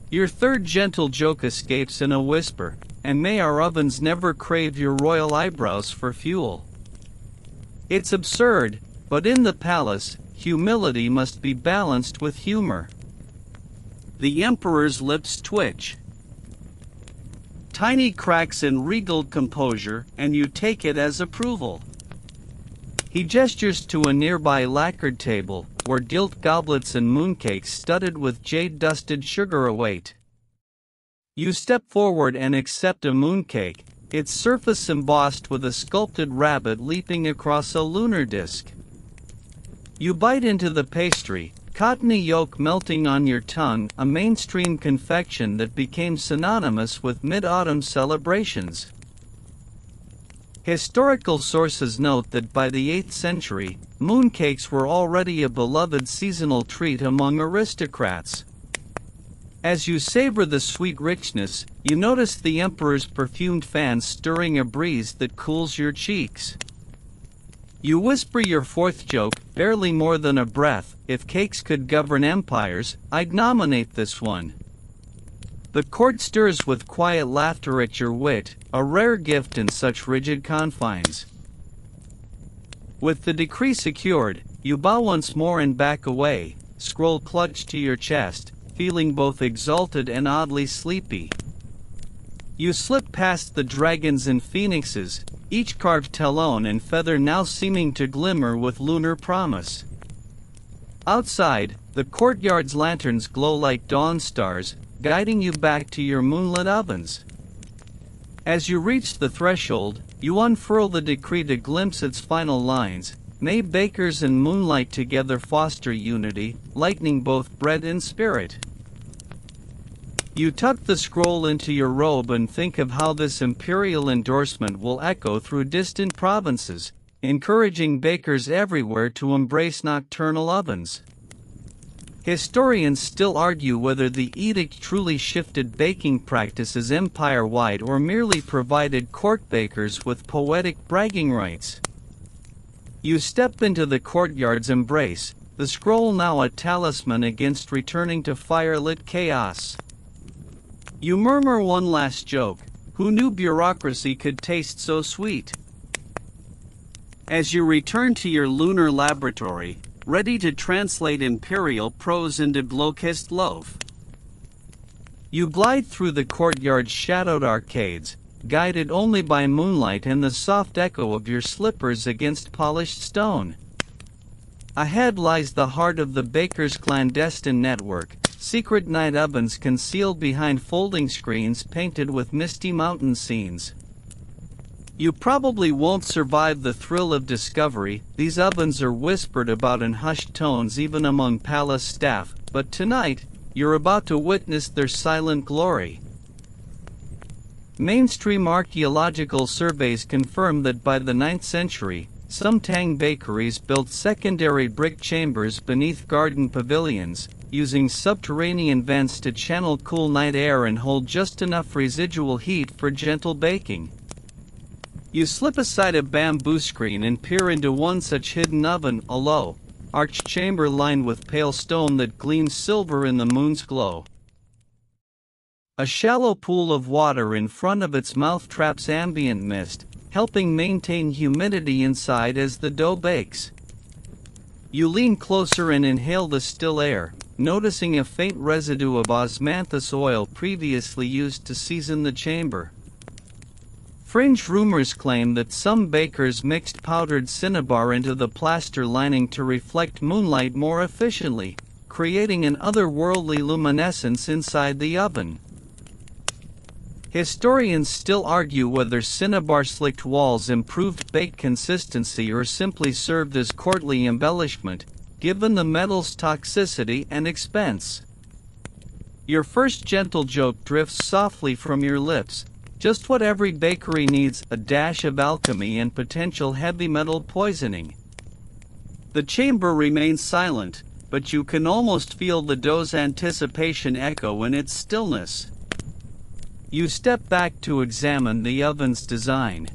Your third gentle joke escapes in a whisper, and may our ovens never crave your royal eyebrows for fuel. It's absurd, but in the palace, humility must be balanced with humor. The emperor's lips twitch. Tiny cracks in regal composure, and you take it as approval. He gestures to a nearby lacquered table, where gilt goblets and mooncakes studded with jade-dusted sugar await. You step forward and accept a mooncake, its surface embossed with a sculpted rabbit leaping across a lunar disk. You bite into the pastry, cottony yolk melting on your tongue, a mainstream confection that became synonymous with mid-autumn celebrations. Historical sources note that by the 8th century, mooncakes were already a beloved seasonal treat among aristocrats. As you savor the sweet richness, you notice the emperor's perfumed fan stirring a breeze that cools your cheeks. You whisper your fourth joke, barely more than a breath. If cakes could govern empires, I'd nominate this one. The court stirs with quiet laughter at your wit, a rare gift in such rigid confines. With the decree secured, you bow once more and back away, scroll clutched to your chest, feeling both exalted and oddly sleepy. You slip past the dragons and phoenixes, each carved talon and feather now seeming to glimmer with lunar promise. Outside, the courtyard's lanterns glow like dawn stars, guiding you back to your moonlit ovens. As you reach the threshold, you unfurl the decree to glimpse its final lines. May bakers and moonlight together foster unity, lightening both bread and spirit. You tuck the scroll into your robe and think of how this imperial endorsement will echo through distant provinces, encouraging bakers everywhere to embrace nocturnal ovens. Historians still argue whether the edict truly shifted baking practices empire-wide or merely provided court bakers with poetic bragging rights. You step into the courtyard's embrace, the scroll now a talisman against returning to firelit chaos. You murmur one last joke, who knew bureaucracy could taste so sweet? As you return to your lunar laboratory, ready to translate imperial prose into blow-kissed loaf. You glide through the courtyard's shadowed arcades, guided only by moonlight and the soft echo of your slippers against polished stone. Ahead lies the heart of the baker's clandestine network, secret night ovens concealed behind folding screens painted with misty mountain scenes. You probably won't survive the thrill of discovery. These ovens are whispered about in hushed tones even among palace staff, but tonight, you're about to witness their silent glory. Mainstream archaeological surveys confirm that by the 9th century, some Tang bakeries built secondary brick chambers beneath garden pavilions, using subterranean vents to channel cool night air and hold just enough residual heat for gentle baking. You slip aside a bamboo screen and peer into one such hidden oven, a low, arched chamber lined with pale stone that gleams silver in the moon's glow. A shallow pool of water in front of its mouth traps ambient mist, helping maintain humidity inside as the dough bakes. You lean closer and inhale the still air, noticing a faint residue of osmanthus oil previously used to season the chamber. Fringe rumors claim that some bakers mixed powdered cinnabar into the plaster lining to reflect moonlight more efficiently, creating an otherworldly luminescence inside the oven. Historians still argue whether cinnabar-slicked walls improved bake consistency or simply served as courtly embellishment, given the metal's toxicity and expense. Your first gentle joke drifts softly from your lips, just what every bakery needs: a dash of alchemy and potential heavy metal poisoning. The chamber remains silent, but you can almost feel the dough's anticipation echo in its stillness. You step back to examine the oven's design.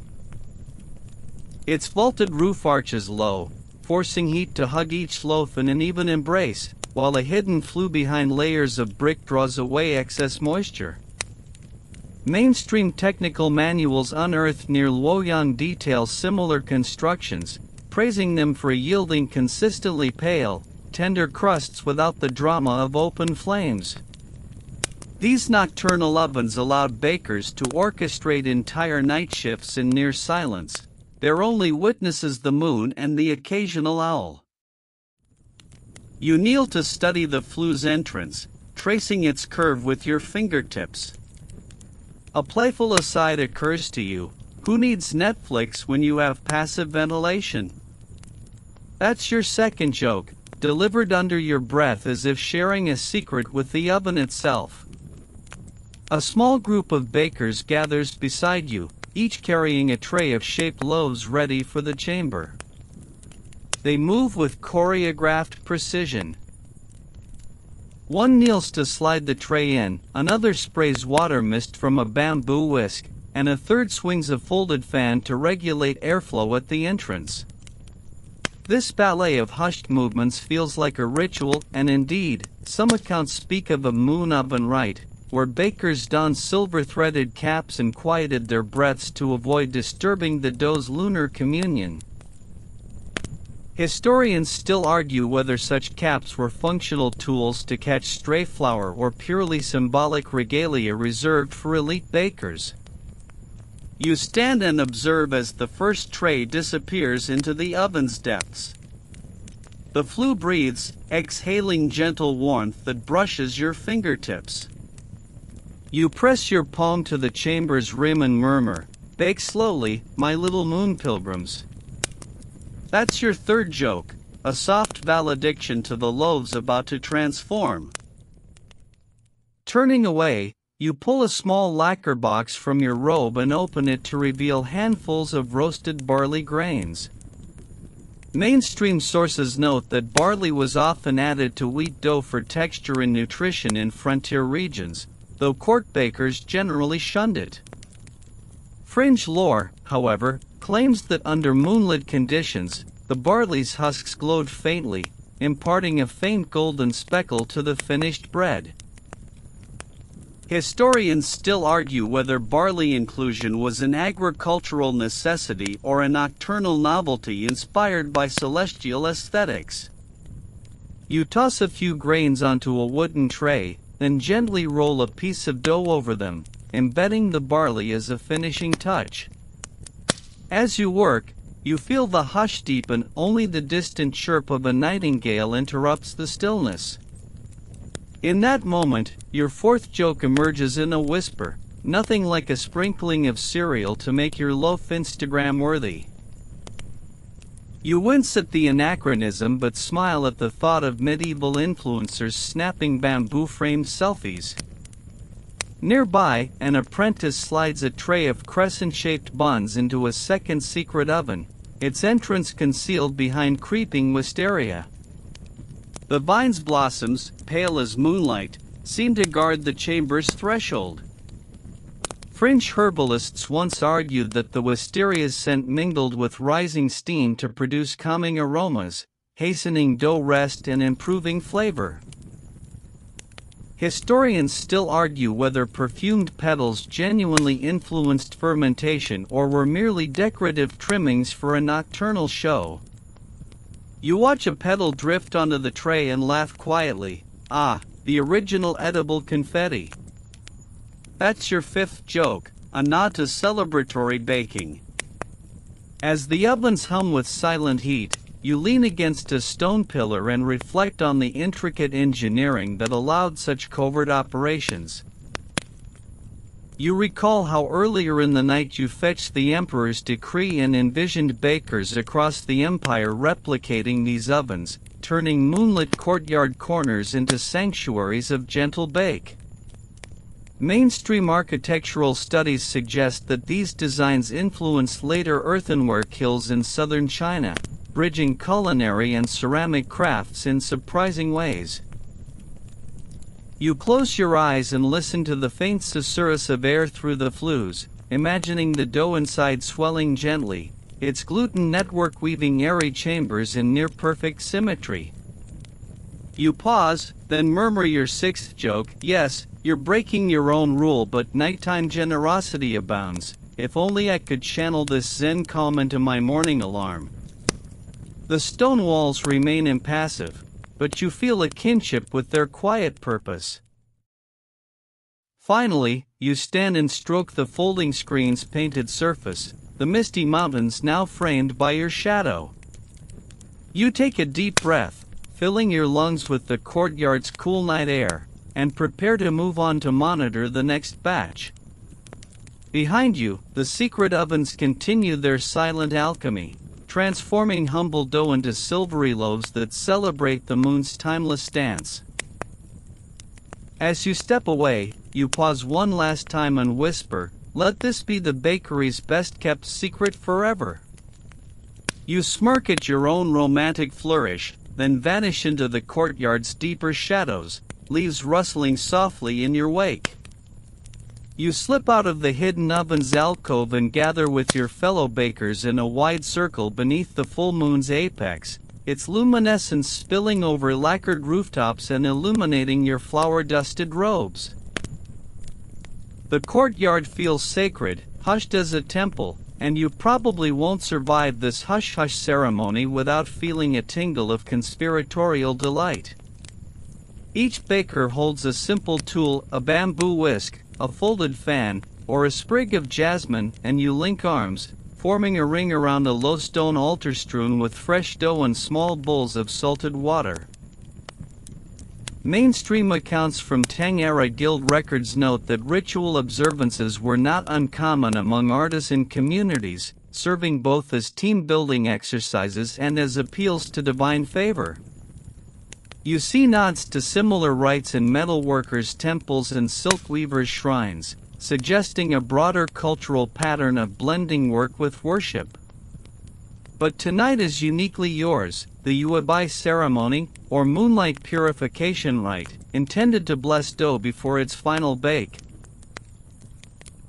Its vaulted roof arches low, forcing heat to hug each loaf in an even embrace, while a hidden flue behind layers of brick draws away excess moisture. Mainstream technical manuals unearthed near Luoyang detail similar constructions, praising them for yielding consistently pale, tender crusts without the drama of open flames. These nocturnal ovens allowed bakers to orchestrate entire night shifts in near silence, their only witnesses the moon and the occasional owl. You kneel to study the flue's entrance, tracing its curve with your fingertips. A playful aside occurs to you: who needs Netflix when you have passive ventilation? That's your second joke, delivered under your breath as if sharing a secret with the oven itself. A small group of bakers gathers beside you, each carrying a tray of shaped loaves ready for the chamber. They move with choreographed precision. One kneels to slide the tray in, another sprays water mist from a bamboo whisk, and a third swings a folded fan to regulate airflow at the entrance. This ballet of hushed movements feels like a ritual, and indeed, some accounts speak of a moon oven rite, where bakers donned silver-threaded caps and quieted their breaths to avoid disturbing the dough's lunar communion. Historians still argue whether such caps were functional tools to catch stray flour or purely symbolic regalia reserved for elite bakers. You stand and observe as the first tray disappears into the oven's depths. The flue breathes, exhaling gentle warmth that brushes your fingertips. You press your palm to the chamber's rim and murmur, "Bake slowly, my little moon pilgrims." That's your third joke, a soft valediction to the loaves about to transform. Turning away, you pull a small lacquer box from your robe and open it to reveal handfuls of roasted barley grains. Mainstream sources note that barley was often added to wheat dough for texture and nutrition in frontier regions, though court bakers generally shunned it. Fringe lore, however, claims that under moonlit conditions, the barley's husks glowed faintly, imparting a faint golden speckle to the finished bread. Historians still argue whether barley inclusion was an agricultural necessity or a nocturnal novelty inspired by celestial aesthetics. You toss a few grains onto a wooden tray, then gently roll a piece of dough over them, embedding the barley as a finishing touch. As you work, you feel the hush deepen. Only the distant chirp of a nightingale interrupts the stillness. In that moment, your fourth joke emerges in a whisper, nothing like a sprinkling of cereal to make your loaf Instagram-worthy. You wince at the anachronism but smile at the thought of medieval influencers snapping bamboo-framed selfies. Nearby, an apprentice slides a tray of crescent-shaped buns into a second secret oven, its entrance concealed behind creeping wisteria. The vine's blossoms, pale as moonlight, seem to guard the chamber's threshold. Fringe herbalists once argued that the wisteria's scent mingled with rising steam to produce calming aromas, hastening dough rest and improving flavor. Historians still argue whether perfumed petals genuinely influenced fermentation or were merely decorative trimmings for a nocturnal show. You watch a petal drift onto the tray and laugh quietly. Ah, the original edible confetti. That's your fifth joke, a nod to celebratory baking. As the ovens hum with silent heat, you lean against a stone pillar and reflect on the intricate engineering that allowed such covert operations. You recall how earlier in the night you fetched the emperor's decree and envisioned bakers across the empire replicating these ovens, turning moonlit courtyard corners into sanctuaries of gentle bake. Mainstream architectural studies suggest that these designs influenced later earthenware kilns in southern China, bridging culinary and ceramic crafts in surprising ways. You close your eyes and listen to the faint susurrus of air through the flues, imagining the dough inside swelling gently, its gluten network weaving airy chambers in near-perfect symmetry. You pause, then murmur your sixth joke. Yes, you're breaking your own rule, but nighttime generosity abounds. If only I could channel this zen calm into my morning alarm. The stone walls remain impassive, but you feel a kinship with their quiet purpose. Finally, you stand and stroke the folding screen's painted surface, the misty mountains now framed by your shadow. You take a deep breath, filling your lungs with the courtyard's cool night air, and prepare to move on to monitor the next batch. Behind you, the secret ovens continue their silent alchemy, transforming humble dough into silvery loaves that celebrate the moon's timeless dance. As you step away, you pause one last time and whisper, "Let this be the bakery's best-kept secret forever." You smirk at your own romantic flourish, then vanish into the courtyard's deeper shadows, leaves rustling softly in your wake. You slip out of the hidden oven's alcove and gather with your fellow bakers in a wide circle beneath the full moon's apex, its luminescence spilling over lacquered rooftops and illuminating your flour-dusted robes. The courtyard feels sacred, hushed as a temple, and you probably won't survive this hush-hush ceremony without feeling a tingle of conspiratorial delight. Each baker holds a simple tool, a bamboo whisk, a folded fan, or a sprig of jasmine, and you link arms, forming a ring around a low stone altar strewn with fresh dough and small bowls of salted water. Mainstream accounts from Tang-era guild records note that ritual observances were not uncommon among artisan communities, serving both as team-building exercises and as appeals to divine favor. You see nods to similar rites in metalworkers' temples and silk weavers' shrines, suggesting a broader cultural pattern of blending work with worship. But tonight is uniquely yours, the Yuebai ceremony, or moonlight purification rite, intended to bless dough before its final bake.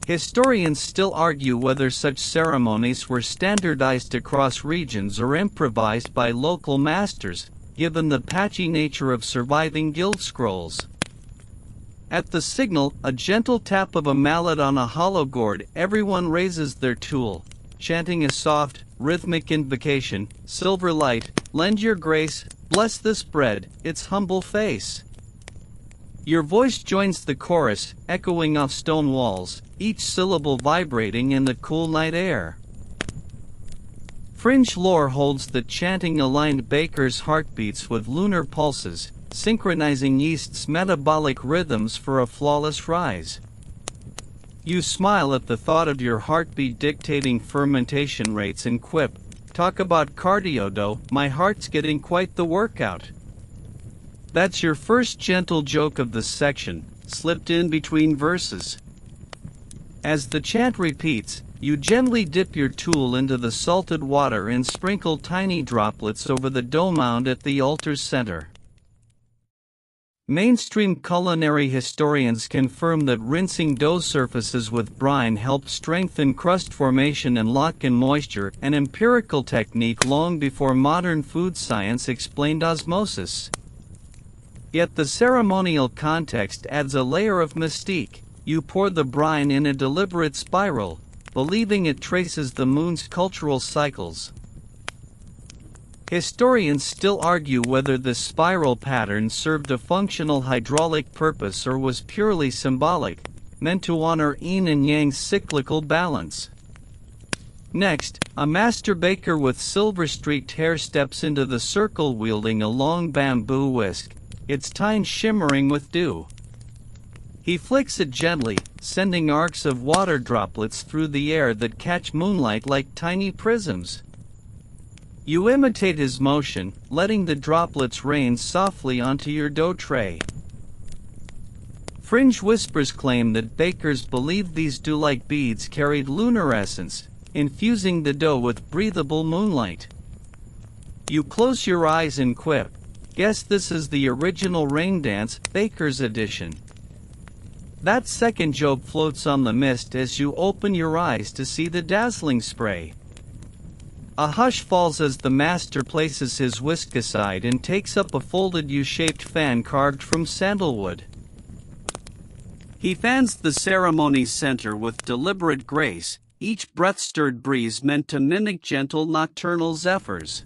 Historians still argue whether such ceremonies were standardized across regions or improvised by local masters, given the patchy nature of surviving guild scrolls. At the signal, a gentle tap of a mallet on a hollow gourd, everyone raises their tool, chanting a soft, rhythmic invocation, "Silver light, lend your grace, bless this bread, its humble face." Your voice joins the chorus, echoing off stone walls, each syllable vibrating in the cool night air. Fringe lore holds that chanting aligned bakers' heartbeats with lunar pulses, synchronizing yeast's metabolic rhythms for a flawless rise. You smile at the thought of your heartbeat dictating fermentation rates and quip, "Talk about cardio dough, my heart's getting quite the workout." That's your first gentle joke of the section, slipped in between verses. As the chant repeats, you gently dip your tool into the salted water and sprinkle tiny droplets over the dough mound at the altar's center. Mainstream culinary historians confirm that rinsing dough surfaces with brine helps strengthen crust formation and lock in moisture, an empirical technique long before modern food science explained osmosis. Yet the ceremonial context adds a layer of mystique. You pour the brine in a deliberate spiral, believing it traces the moon's cultural cycles. Historians still argue whether this spiral pattern served a functional hydraulic purpose or was purely symbolic, meant to honor yin and yang's cyclical balance. Next, a master baker with silver-streaked hair steps into the circle wielding a long bamboo whisk, its tines shimmering with dew. He flicks it gently, sending arcs of water droplets through the air that catch moonlight like tiny prisms. You imitate his motion, letting the droplets rain softly onto your dough tray. Fringe whispers claim that bakers believed these dew-like beads carried lunar essence, infusing the dough with breathable moonlight. You close your eyes and quip, "Guess this is the original rain dance, baker's edition." That second joke floats on the mist as you open your eyes to see the dazzling spray. A hush falls as the master places his whisk aside and takes up a folded U-shaped fan carved from sandalwood. He fans the ceremony's center with deliberate grace, each breath-stirred breeze meant to mimic gentle nocturnal zephyrs.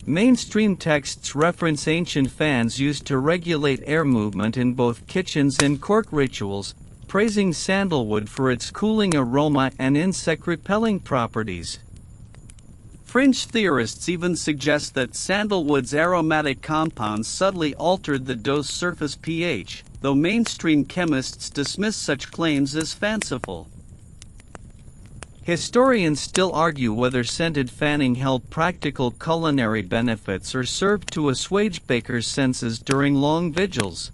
Mainstream texts reference ancient fans used to regulate air movement in both kitchens and court rituals, praising sandalwood for its cooling aroma and insect-repelling properties. Fringe theorists even suggest that sandalwood's aromatic compounds subtly altered the dough's surface pH, though mainstream chemists dismiss such claims as fanciful. Historians still argue whether scented fanning held practical culinary benefits or served to assuage bakers' senses during long vigils.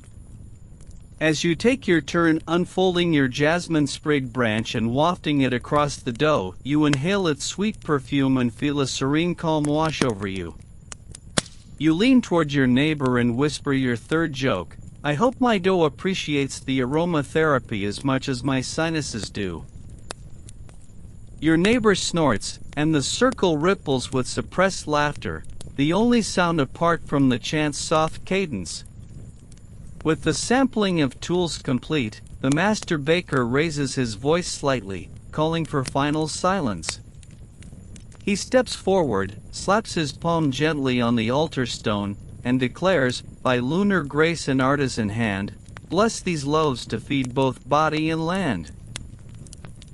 As you take your turn unfolding your jasmine sprig branch and wafting it across the dough, you inhale its sweet perfume and feel a serene calm wash over you. You lean toward your neighbor and whisper your third joke, "I hope my dough appreciates the aromatherapy as much as my sinuses do." Your neighbor snorts, and the circle ripples with suppressed laughter, the only sound apart from the chant's soft cadence. With the sampling of tools complete, the master baker raises his voice slightly, calling for final silence. He steps forward, slaps his palm gently on the altar stone, and declares, "By lunar grace and artisan hand, bless these loaves to feed both body and land."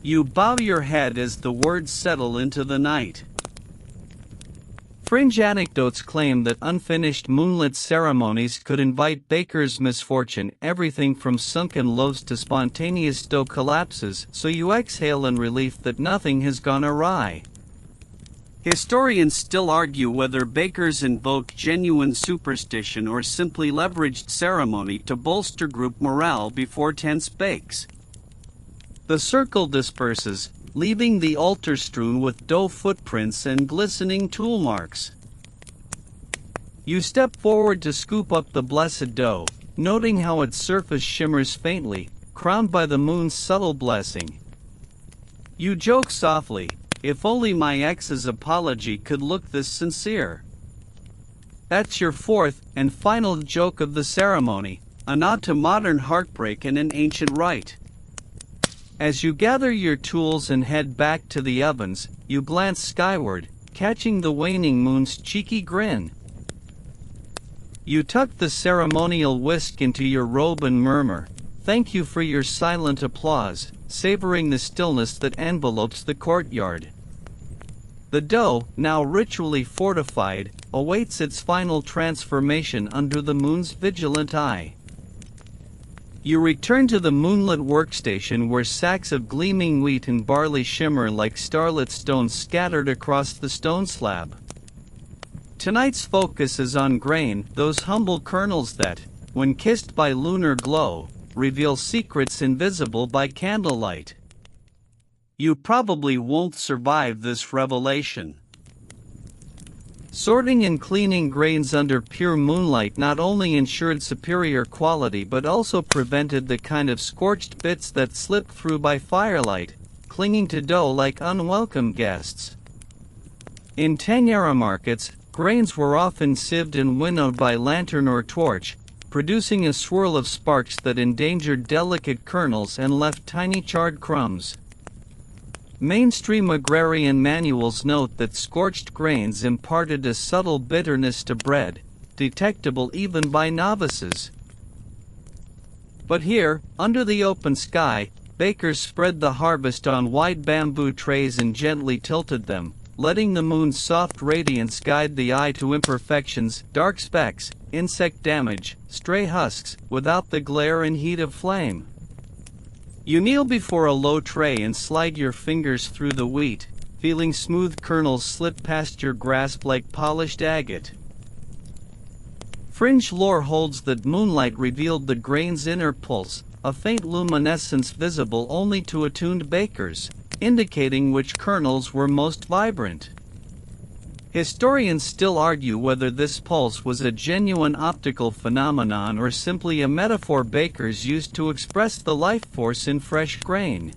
You bow your head as the words settle into the night. Fringe anecdotes claim that unfinished moonlit ceremonies could invite bakers' misfortune, everything from sunken loaves to spontaneous dough collapses, so you exhale in relief that nothing has gone awry. Historians still argue whether bakers invoked genuine superstition or simply leveraged ceremony to bolster group morale before tense bakes. The circle disperses, leaving the altar strewn with dough footprints and glistening tool marks. You step forward to scoop up the blessed dough, noting how its surface shimmers faintly, crowned by the moon's subtle blessing. You joke softly, "If only my ex's apology could look this sincere." That's your fourth and final joke of the ceremony, a nod to modern heartbreak and an ancient rite. As you gather your tools and head back to the ovens, you glance skyward, catching the waning moon's cheeky grin. You tuck the ceremonial whisk into your robe and murmur, "Thank you for your silent applause," savoring the stillness that envelopes the courtyard. The dough, now ritually fortified, awaits its final transformation under the moon's vigilant eye. You return to the moonlit workstation where sacks of gleaming wheat and barley shimmer like starlit stones scattered across the stone slab. Tonight's focus is on grain, those humble kernels that, when kissed by lunar glow, reveal secrets invisible by candlelight. You probably won't survive this revelation. Sorting and cleaning grains under pure moonlight not only ensured superior quality but also prevented the kind of scorched bits that slip through by firelight, clinging to dough like unwelcome guests. In Tanyara markets, grains were often sieved and winnowed by lantern or torch, producing a swirl of sparks that endangered delicate kernels and left tiny charred crumbs. Mainstream agrarian manuals note that scorched grains imparted a subtle bitterness to bread, detectable even by novices. But here, under the open sky, bakers spread the harvest on wide bamboo trays and gently tilted them, letting the moon's soft radiance guide the eye to imperfections, dark specks, insect damage, stray husks, without the glare and heat of flame. You kneel before a low tray and slide your fingers through the wheat, feeling smooth kernels slip past your grasp like polished agate. Fringe lore holds that moonlight revealed the grain's inner pulse, a faint luminescence visible only to attuned bakers, indicating which kernels were most vibrant. Historians still argue whether this pulse was a genuine optical phenomenon or simply a metaphor bakers used to express the life force in fresh grain.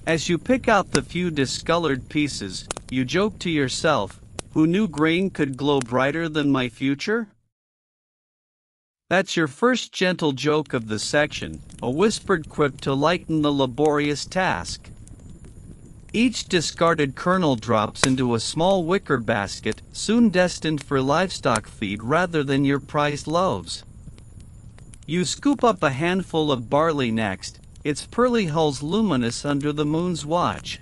As you pick out the few discolored pieces, you joke to yourself, "Who knew grain could glow brighter than my future?" That's your first gentle joke of the section, a whispered quip to lighten the laborious task. Each discarded kernel drops into a small wicker basket, soon destined for livestock feed rather than your prized loaves. You scoop up a handful of barley next, its pearly hulls luminous under the moon's watch.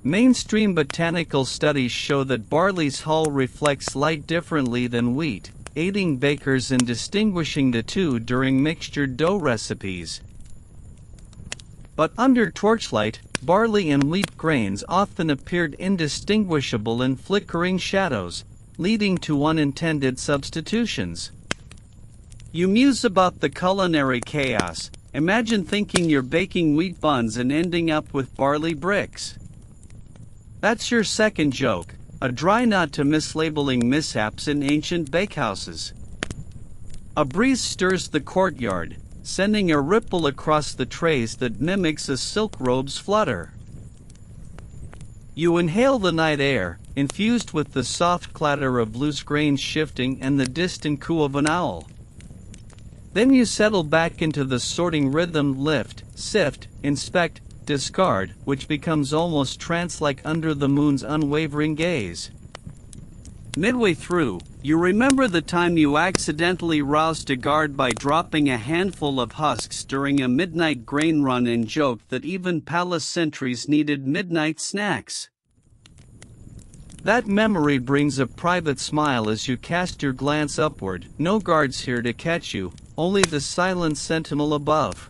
Mainstream botanical studies show that barley's hull reflects light differently than wheat, aiding bakers in distinguishing the two during mixtured dough recipes. But under torchlight, barley and wheat grains often appeared indistinguishable in flickering shadows, leading to unintended substitutions. You muse about the culinary chaos. Imagine thinking you're baking wheat buns and ending up with barley bricks. That's your second joke, a dry nod to mislabeling mishaps in ancient bakehouses. A breeze stirs the courtyard, sending a ripple across the trays that mimics a silk robe's flutter. You inhale the night air, infused with the soft clatter of loose grains shifting and the distant coo of an owl. Then you settle back into the sorting rhythm, lift, sift, inspect, discard, which becomes almost trance-like under the moon's unwavering gaze. Midway through, you remember the time you accidentally roused a guard by dropping a handful of husks during a midnight grain run and joked that even palace sentries needed midnight snacks. That memory brings a private smile as you cast your glance upward, no guards here to catch you, only the silent sentinel above.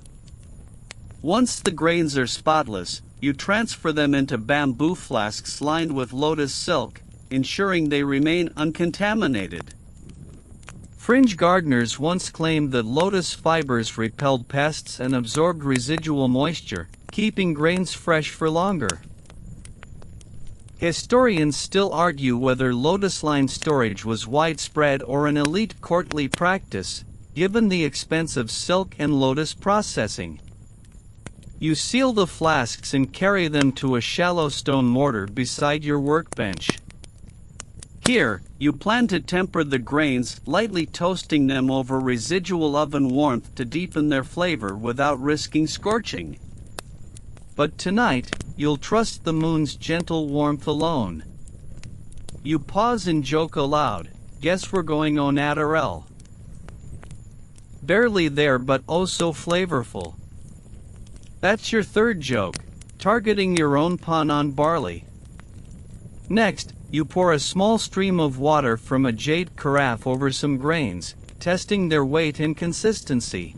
Once the grains are spotless, you transfer them into bamboo flasks lined with lotus silk, ensuring they remain uncontaminated. Fringe gardeners once claimed that lotus fibers repelled pests and absorbed residual moisture, keeping grains fresh for longer. Historians still argue whether lotus-lined storage was widespread or an elite courtly practice, given the expense of silk and lotus processing. You seal the flasks and carry them to a shallow stone mortar beside your workbench. Here, you plan to temper the grains, lightly toasting them over residual oven warmth to deepen their flavor without risking scorching. But tonight, you'll trust the moon's gentle warmth alone. You pause and joke aloud, "Guess we're going au naturel." Barely there but oh so flavorful. That's your third joke, targeting your own pun on barley. Next, you pour a small stream of water from a jade carafe over some grains, testing their weight and consistency.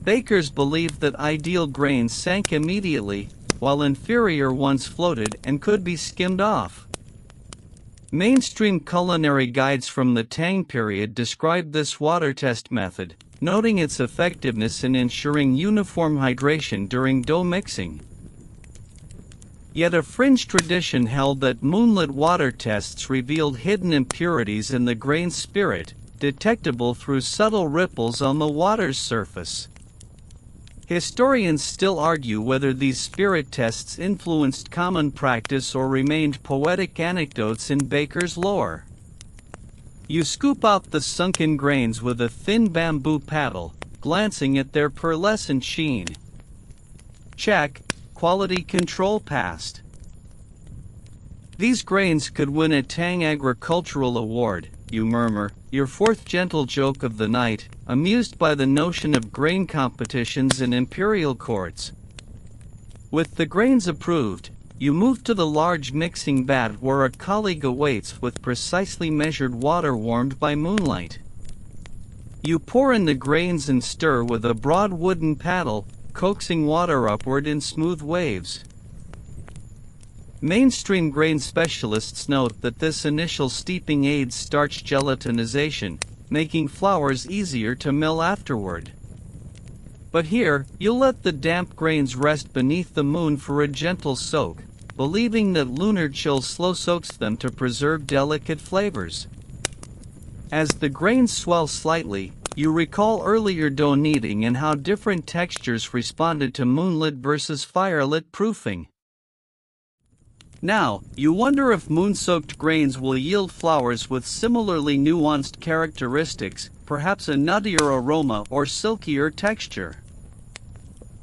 Bakers believed that ideal grains sank immediately, while inferior ones floated and could be skimmed off. Mainstream culinary guides from the Tang period described this water test method, noting its effectiveness in ensuring uniform hydration during dough mixing. Yet a fringe tradition held that moonlit water tests revealed hidden impurities in the grain's spirit, detectable through subtle ripples on the water's surface. Historians still argue whether these spirit tests influenced common practice or remained poetic anecdotes in bakers' lore. You scoop out the sunken grains with a thin bamboo paddle, glancing at their pearlescent sheen. Check, quality control passed. These grains could win a Tang Agricultural Award, you murmur, your fourth gentle joke of the night, amused by the notion of grain competitions in imperial courts. With the grains approved, you move to the large mixing vat where a colleague awaits with precisely measured water warmed by moonlight. You pour in the grains and stir with a broad wooden paddle, coaxing water upward in smooth waves. Mainstream grain specialists note that this initial steeping aids starch gelatinization, making flours easier to mill afterward. But here, you'll let the damp grains rest beneath the moon for a gentle soak, believing that lunar chill slow soaks them to preserve delicate flavors. As the grains swell slightly, you recall earlier dough kneading and how different textures responded to moonlit versus firelit proofing. Now, you wonder if moon-soaked grains will yield flours with similarly nuanced characteristics, perhaps a nuttier aroma or silkier texture.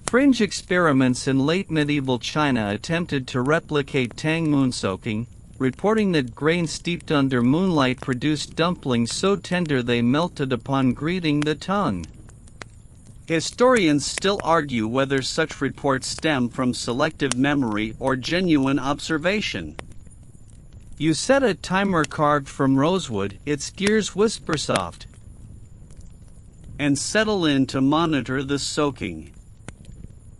Fringe experiments in late medieval China attempted to replicate Tang moon soaking, reporting that grains steeped under moonlight produced dumplings so tender they melted upon greeting the tongue. Historians still argue whether such reports stem from selective memory or genuine observation. You set a timer carved from rosewood, its gears whisper soft, and settle in to monitor the soaking.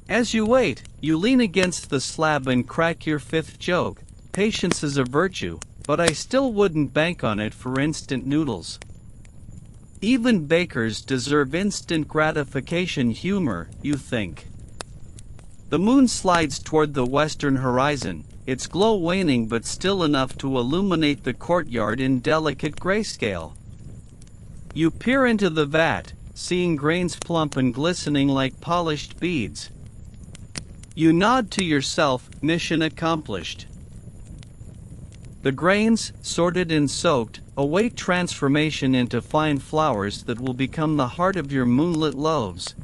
As you wait, you lean against the slab and crack your fifth joke. Patience is a virtue, but I still wouldn't bank on it for instant noodles. Even bakers deserve instant gratification humor, you think. The moon slides toward the western horizon, its glow waning but still enough to illuminate the courtyard in delicate grayscale. You peer into the vat, seeing grains plump and glistening like polished beads. You nod to yourself, mission accomplished. The grains, sorted and soaked, await transformation into fine flours that will become the heart of your moonlit loaves.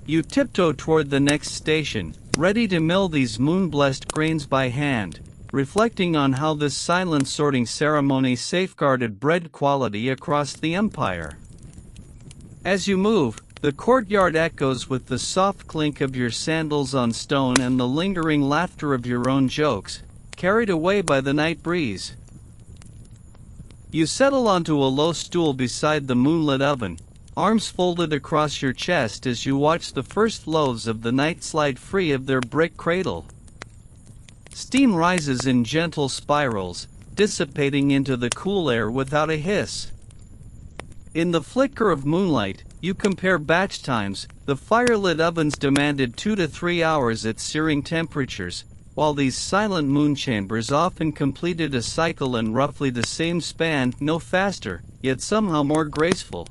You tiptoe toward the next station, ready to mill these moon-blessed grains by hand, reflecting on how this silent sorting ceremony safeguarded bread quality across the empire. As you move, the courtyard echoes with the soft clink of your sandals on stone and the lingering laughter of your own jokes, carried away by the night breeze. You settle onto a low stool beside the moonlit oven, arms folded across your chest as you watch the first loaves of the night slide free of their brick cradle. Steam rises in gentle spirals, dissipating into the cool air without a hiss. In the flicker of moonlight, you compare batch times. The firelit ovens demanded 2 to 3 hours at searing temperatures, while these silent moon chambers often completed a cycle in roughly the same span, no faster, yet somehow more graceful.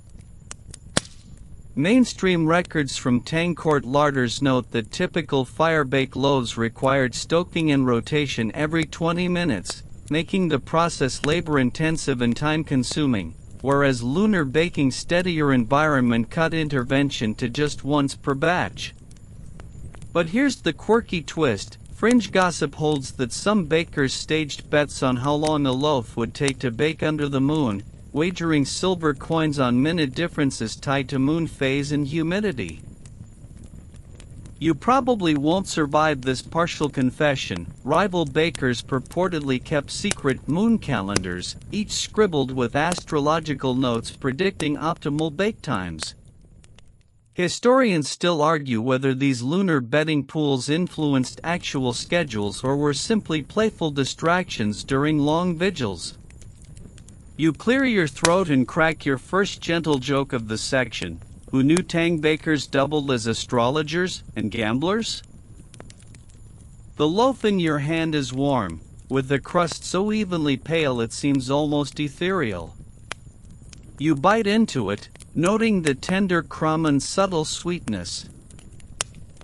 Mainstream records from Tang court larders note that typical fire-baked loaves required stoking and rotation every 20 minutes, making the process labor-intensive and time-consuming, whereas lunar baking steadier environment cut intervention to just once per batch. But here's the quirky twist. Fringe gossip holds that some bakers staged bets on how long a loaf would take to bake under the moon, wagering silver coins on minute differences tied to moon phase and humidity. You probably won't survive this partial confession. Rival bakers purportedly kept secret moon calendars, each scribbled with astrological notes predicting optimal bake times. Historians still argue whether these lunar betting pools influenced actual schedules or were simply playful distractions during long vigils. You clear your throat and crack your first gentle joke of the section. Who knew Tang bakers doubled as astrologers and gamblers? The loaf in your hand is warm, with the crust so evenly pale it seems almost ethereal. You bite into it, noting the tender crumb and subtle sweetness.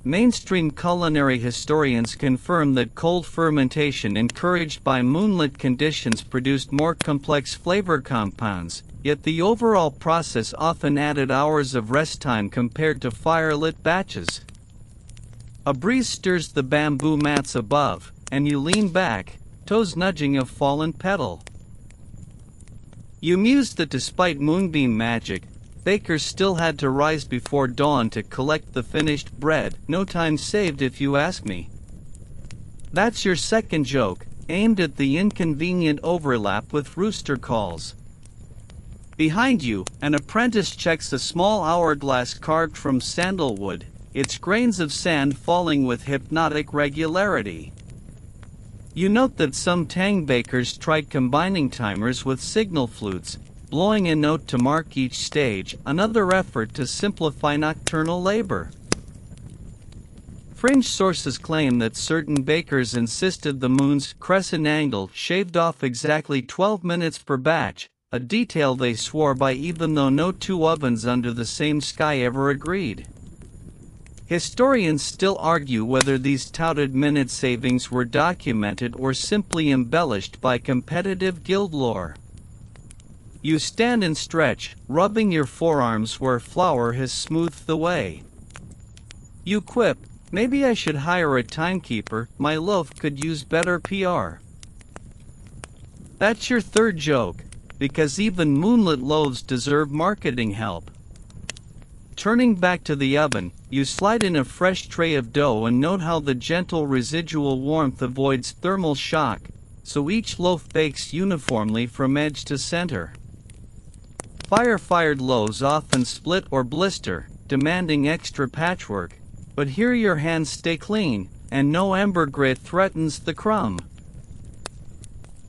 Mainstream culinary historians confirm that cold fermentation encouraged by moonlit conditions produced more complex flavor compounds, yet the overall process often added hours of rest time compared to fire-lit batches. A breeze stirs the bamboo mats above, and you lean back, toes nudging a fallen petal. You mused that despite moonbeam magic, bakers still had to rise before dawn to collect the finished bread. No time saved if you ask me. That's your second joke, aimed at the inconvenient overlap with rooster calls. Behind you, an apprentice checks a small hourglass carved from sandalwood, its grains of sand falling with hypnotic regularity. You note that some tang bakers tried combining timers with signal flutes, blowing a note to mark each stage, another effort to simplify nocturnal labor. Fringe sources claim that certain bakers insisted the moon's crescent angle shaved off exactly 12 minutes per batch, a detail they swore by even though no two ovens under the same sky ever agreed. Historians still argue whether these touted minute savings were documented or simply embellished by competitive guild lore. You stand and stretch, rubbing your forearms where flour has smoothed the way. You quip, maybe I should hire a timekeeper, my loaf could use better PR. That's your third joke, because even moonlit loaves deserve marketing help. Turning back to the oven, you slide in a fresh tray of dough and note how the gentle residual warmth avoids thermal shock, so each loaf bakes uniformly from edge to center. Fire-fired loaves often split or blister, demanding extra patchwork, but here your hands stay clean, and no ember grit threatens the crumb.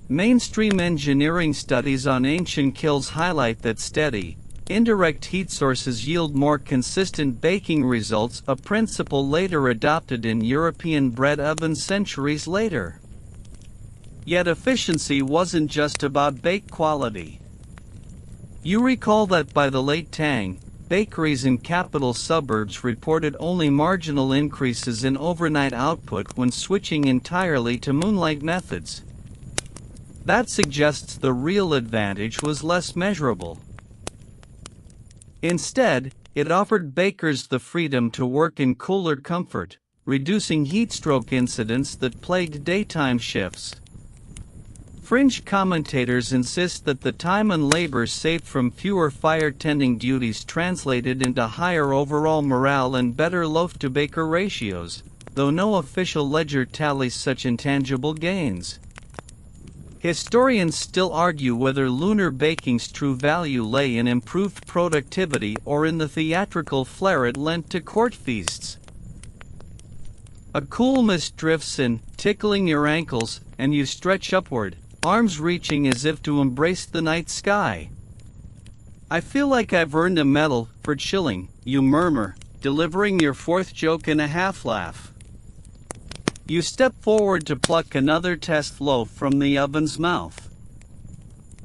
Mainstream engineering studies on ancient kilns highlight that steady, indirect heat sources yield more consistent baking results, a principle later adopted in European bread ovens centuries later. Yet efficiency wasn't just about bake quality. You recall that by the late Tang, bakeries in capital suburbs reported only marginal increases in overnight output when switching entirely to moonlight methods. That suggests the real advantage was less measurable. Instead, it offered bakers the freedom to work in cooler comfort, reducing heatstroke incidents that plagued daytime shifts. Fringe commentators insist that the time and labor saved from fewer fire-tending duties translated into higher overall morale and better loaf-to-baker ratios, though no official ledger tallies such intangible gains. Historians still argue whether lunar baking's true value lay in improved productivity or in the theatrical flair it lent to court feasts. A cool mist drifts in, tickling your ankles, and you stretch upward, arms reaching as if to embrace the night sky. I feel like I've earned a medal for chilling, you murmur, delivering your fourth joke in a half-laugh. You step forward to pluck another test loaf from the oven's mouth.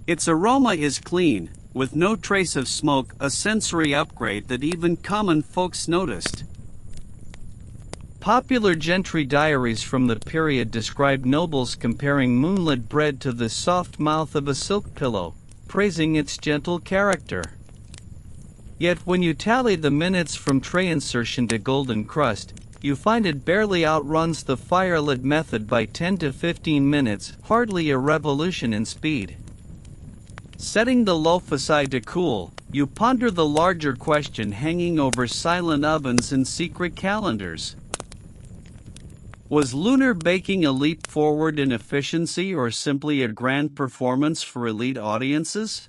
Its aroma is clean, with no trace of smoke, a sensory upgrade that even common folks noticed. Popular gentry diaries from the period describe nobles comparing moonlit bread to the soft mouth of a silk pillow, praising its gentle character. Yet when you tally the minutes from tray insertion to golden crust, you find it barely outruns the firelit method by 10 to 15 minutes, hardly a revolution in speed. Setting the loaf aside to cool, you ponder the larger question hanging over silent ovens and secret calendars. Was lunar baking a leap forward in efficiency or simply a grand performance for elite audiences?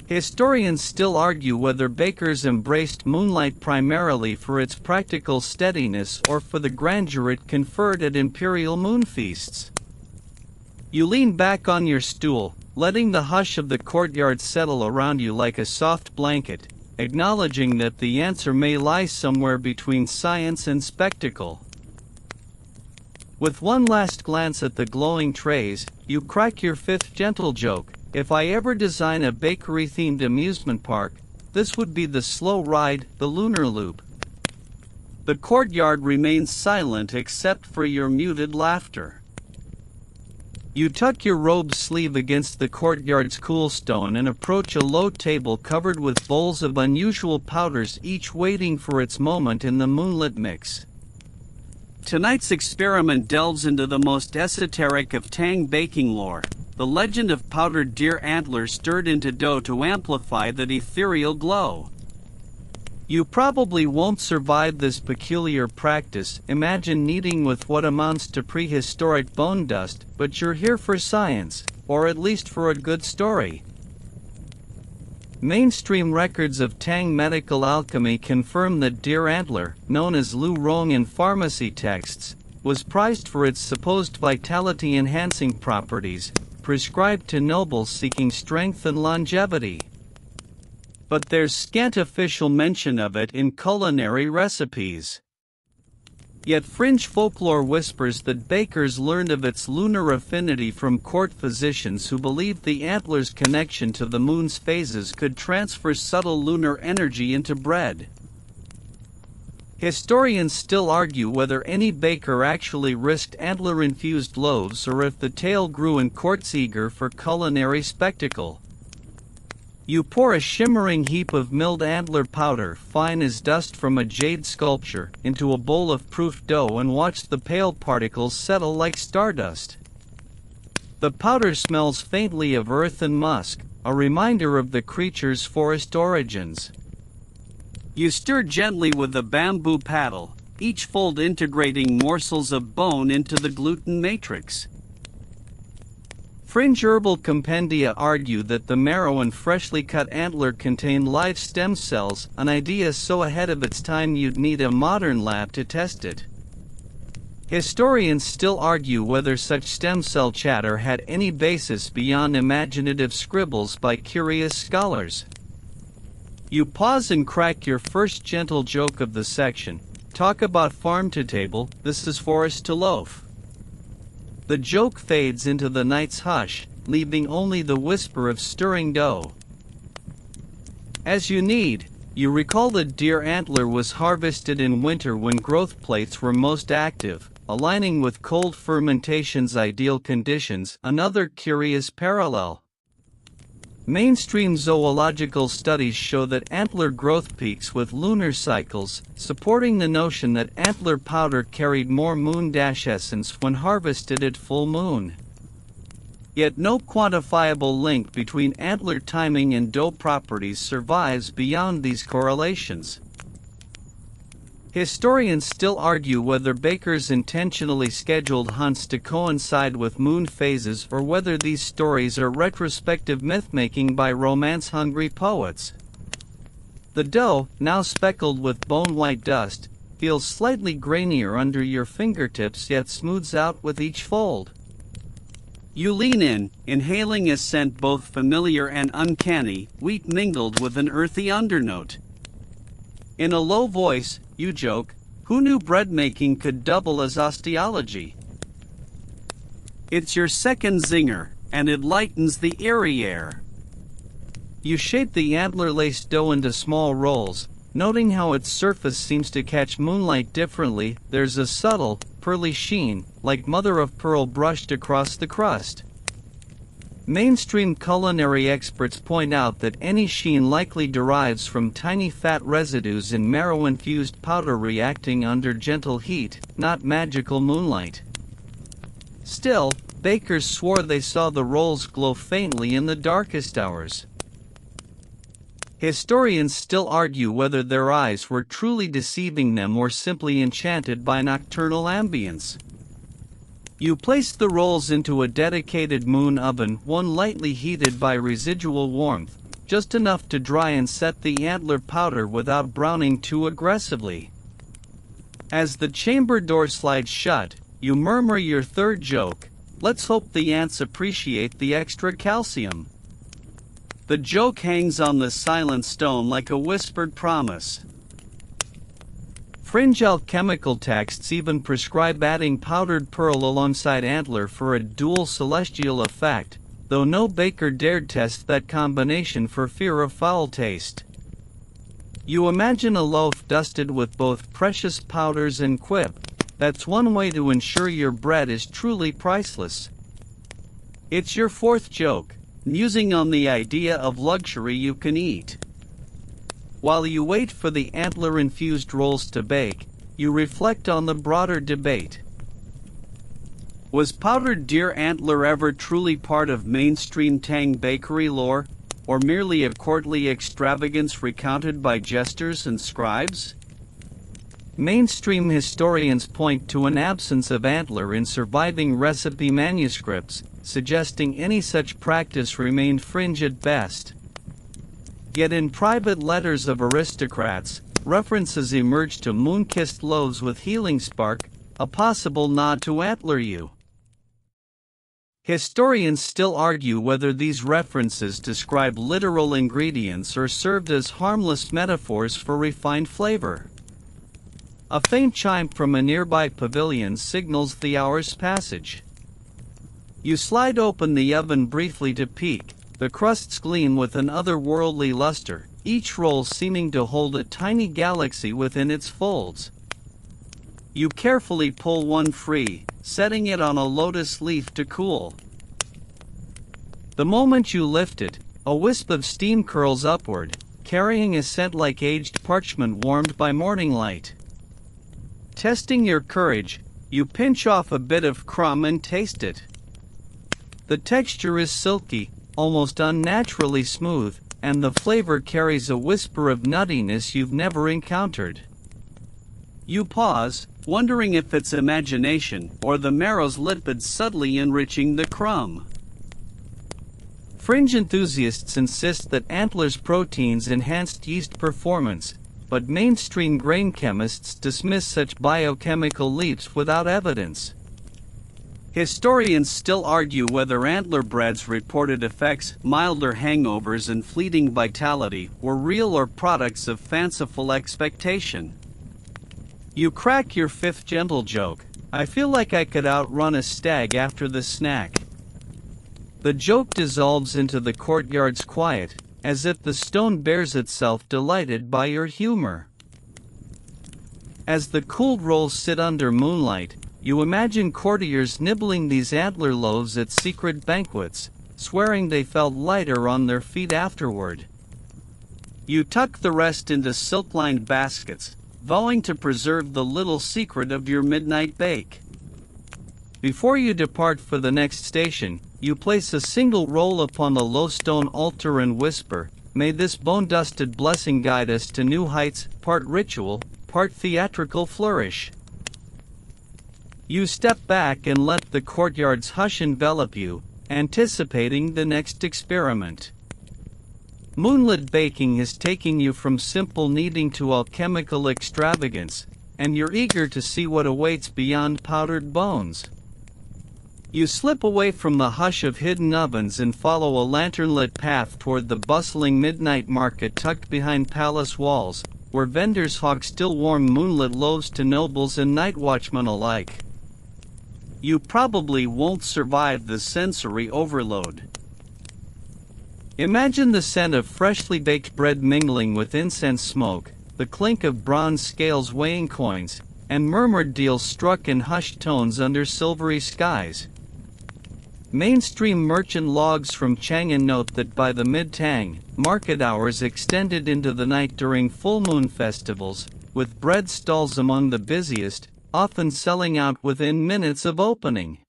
Historians still argue whether bakers embraced moonlight primarily for its practical steadiness or for the grandeur it conferred at imperial moon feasts. You lean back on your stool, letting the hush of the courtyard settle around you like a soft blanket, acknowledging that the answer may lie somewhere between science and spectacle. With one last glance at the glowing trays, you crack your fifth gentle joke. If I ever design a bakery-themed amusement park, this would be the slow ride, the lunar loop. The courtyard remains silent except for your muted laughter. You tuck your robe's sleeve against the courtyard's cool stone and approach a low table covered with bowls of unusual powders, each waiting for its moment in the moonlit mix. Tonight's experiment delves into the most esoteric of Tang baking lore, the legend of powdered deer antlers stirred into dough to amplify that ethereal glow. You probably won't survive this peculiar practice, imagine kneading with what amounts to prehistoric bone dust, but you're here for science, or at least for a good story. Mainstream records of Tang medical alchemy confirm that deer antler, known as Lu Rong in pharmacy texts, was prized for its supposed vitality-enhancing properties, prescribed to nobles seeking strength and longevity. But there's scant official mention of it in culinary recipes. Yet fringe folklore whispers that bakers learned of its lunar affinity from court physicians who believed the antler's connection to the moon's phases could transfer subtle lunar energy into bread. Historians still argue whether any baker actually risked antler-infused loaves or if the tale grew in courts eager for culinary spectacle. You pour a shimmering heap of milled antler powder, fine as dust from a jade sculpture, into a bowl of proof dough and watch the pale particles settle like stardust. The powder smells faintly of earth and musk, a reminder of the creature's forest origins. You stir gently with a bamboo paddle, each fold integrating morsels of bone into the gluten matrix. Fringe herbal compendia argue that the marrow and freshly cut antler contain live stem cells, an idea so ahead of its time you'd need a modern lab to test it. Historians still argue whether such stem cell chatter had any basis beyond imaginative scribbles by curious scholars. You pause and crack your first gentle joke of the section. Talk about farm to table, this is forest to loaf. The joke fades into the night's hush, leaving only the whisper of stirring dough. As you knead, you recall that deer antler was harvested in winter when growth plates were most active, aligning with cold fermentation's ideal conditions, another curious parallel. Mainstream zoological studies show that antler growth peaks with lunar cycles, supporting the notion that antler powder carried more moon-essence when harvested at full moon. Yet no quantifiable link between antler timing and dough properties survives beyond these correlations. Historians still argue whether bakers intentionally scheduled hunts to coincide with moon phases or whether these stories are retrospective myth-making by romance-hungry poets. The dough, now speckled with bone-white dust, feels slightly grainier under your fingertips yet smooths out with each fold. You lean in, inhaling a scent both familiar and uncanny, wheat mingled with an earthy undernote. In a low voice, you joke, who knew bread making could double as osteology? It's your second zinger, and it lightens the eerie air. You shape the antler-laced dough into small rolls, noting how its surface seems to catch moonlight differently. There's a subtle, pearly sheen, like mother-of-pearl brushed across the crust. Mainstream culinary experts point out that any sheen likely derives from tiny fat residues in marrow-infused powder reacting under gentle heat, not magical moonlight. Still, bakers swore they saw the rolls glow faintly in the darkest hours. Historians still argue whether their eyes were truly deceiving them or simply enchanted by nocturnal ambience. You place the rolls into a dedicated moon oven, one lightly heated by residual warmth, just enough to dry and set the antler powder without browning too aggressively. As the chamber door slides shut, you murmur your third joke, let's hope the ants appreciate the extra calcium. The joke hangs on the silent stone like a whispered promise. Fringe alchemical texts even prescribe adding powdered pearl alongside antler for a dual celestial effect, though no baker dared test that combination for fear of foul taste. You imagine a loaf dusted with both precious powders and quip. That's one way to ensure your bread is truly priceless. It's your fourth joke, musing on the idea of luxury you can eat. While you wait for the antler-infused rolls to bake, you reflect on the broader debate. Was powdered deer antler ever truly part of mainstream Tang bakery lore, or merely a courtly extravagance recounted by jesters and scribes? Mainstream historians point to an absence of antler in surviving recipe manuscripts, suggesting any such practice remained fringe at best. Yet in private letters of aristocrats, references emerge to moon-kissed loaves with healing spark, a possible nod to antler you. Historians still argue whether these references describe literal ingredients or served as harmless metaphors for refined flavor. A faint chime from a nearby pavilion signals the hour's passage. You slide open the oven briefly to peek. The crusts gleam with an otherworldly luster, each roll seeming to hold a tiny galaxy within its folds. You carefully pull one free, setting it on a lotus leaf to cool. The moment you lift it, a wisp of steam curls upward, carrying a scent like aged parchment warmed by morning light. Testing your courage, you pinch off a bit of crumb and taste it. The texture is silky, almost unnaturally smooth, and the flavor carries a whisper of nuttiness you've never encountered. You pause, wondering if it's imagination or the marrow's lipids subtly enriching the crumb. Fringe enthusiasts insist that antlers' proteins enhanced yeast performance, but mainstream grain chemists dismiss such biochemical leaps without evidence. Historians still argue whether antler bread's reported effects, milder hangovers and fleeting vitality, were real or products of fanciful expectation. You crack your fifth gentle joke. I feel like I could outrun a stag after the snack. The joke dissolves into the courtyard's quiet, as if the stone bears itself delighted by your humor. As the cooled rolls sit under moonlight, you imagine courtiers nibbling these antler loaves at secret banquets, swearing they felt lighter on their feet afterward. You tuck the rest into silk-lined baskets, vowing to preserve the little secret of your midnight bake. Before you depart for the next station, you place a single roll upon the low stone altar and whisper, "May this bone-dusted blessing guide us to new heights," part ritual, part theatrical flourish. You step back and let the courtyard's hush envelop you, anticipating the next experiment. Moonlit baking is taking you from simple kneading to alchemical extravagance, and you're eager to see what awaits beyond powdered bones. You slip away from the hush of hidden ovens and follow a lantern-lit path toward the bustling midnight market tucked behind palace walls, where vendors hawk still warm moonlit loaves to nobles and night watchmen alike. You probably won't survive the sensory overload. Imagine the scent of freshly baked bread mingling with incense smoke, the clink of bronze scales weighing coins, and murmured deals struck in hushed tones under silvery skies. Mainstream merchant logs from Chang'an note that by the mid-Tang, market hours extended into the night during full moon festivals, with bread stalls among the busiest, often selling out within minutes of opening.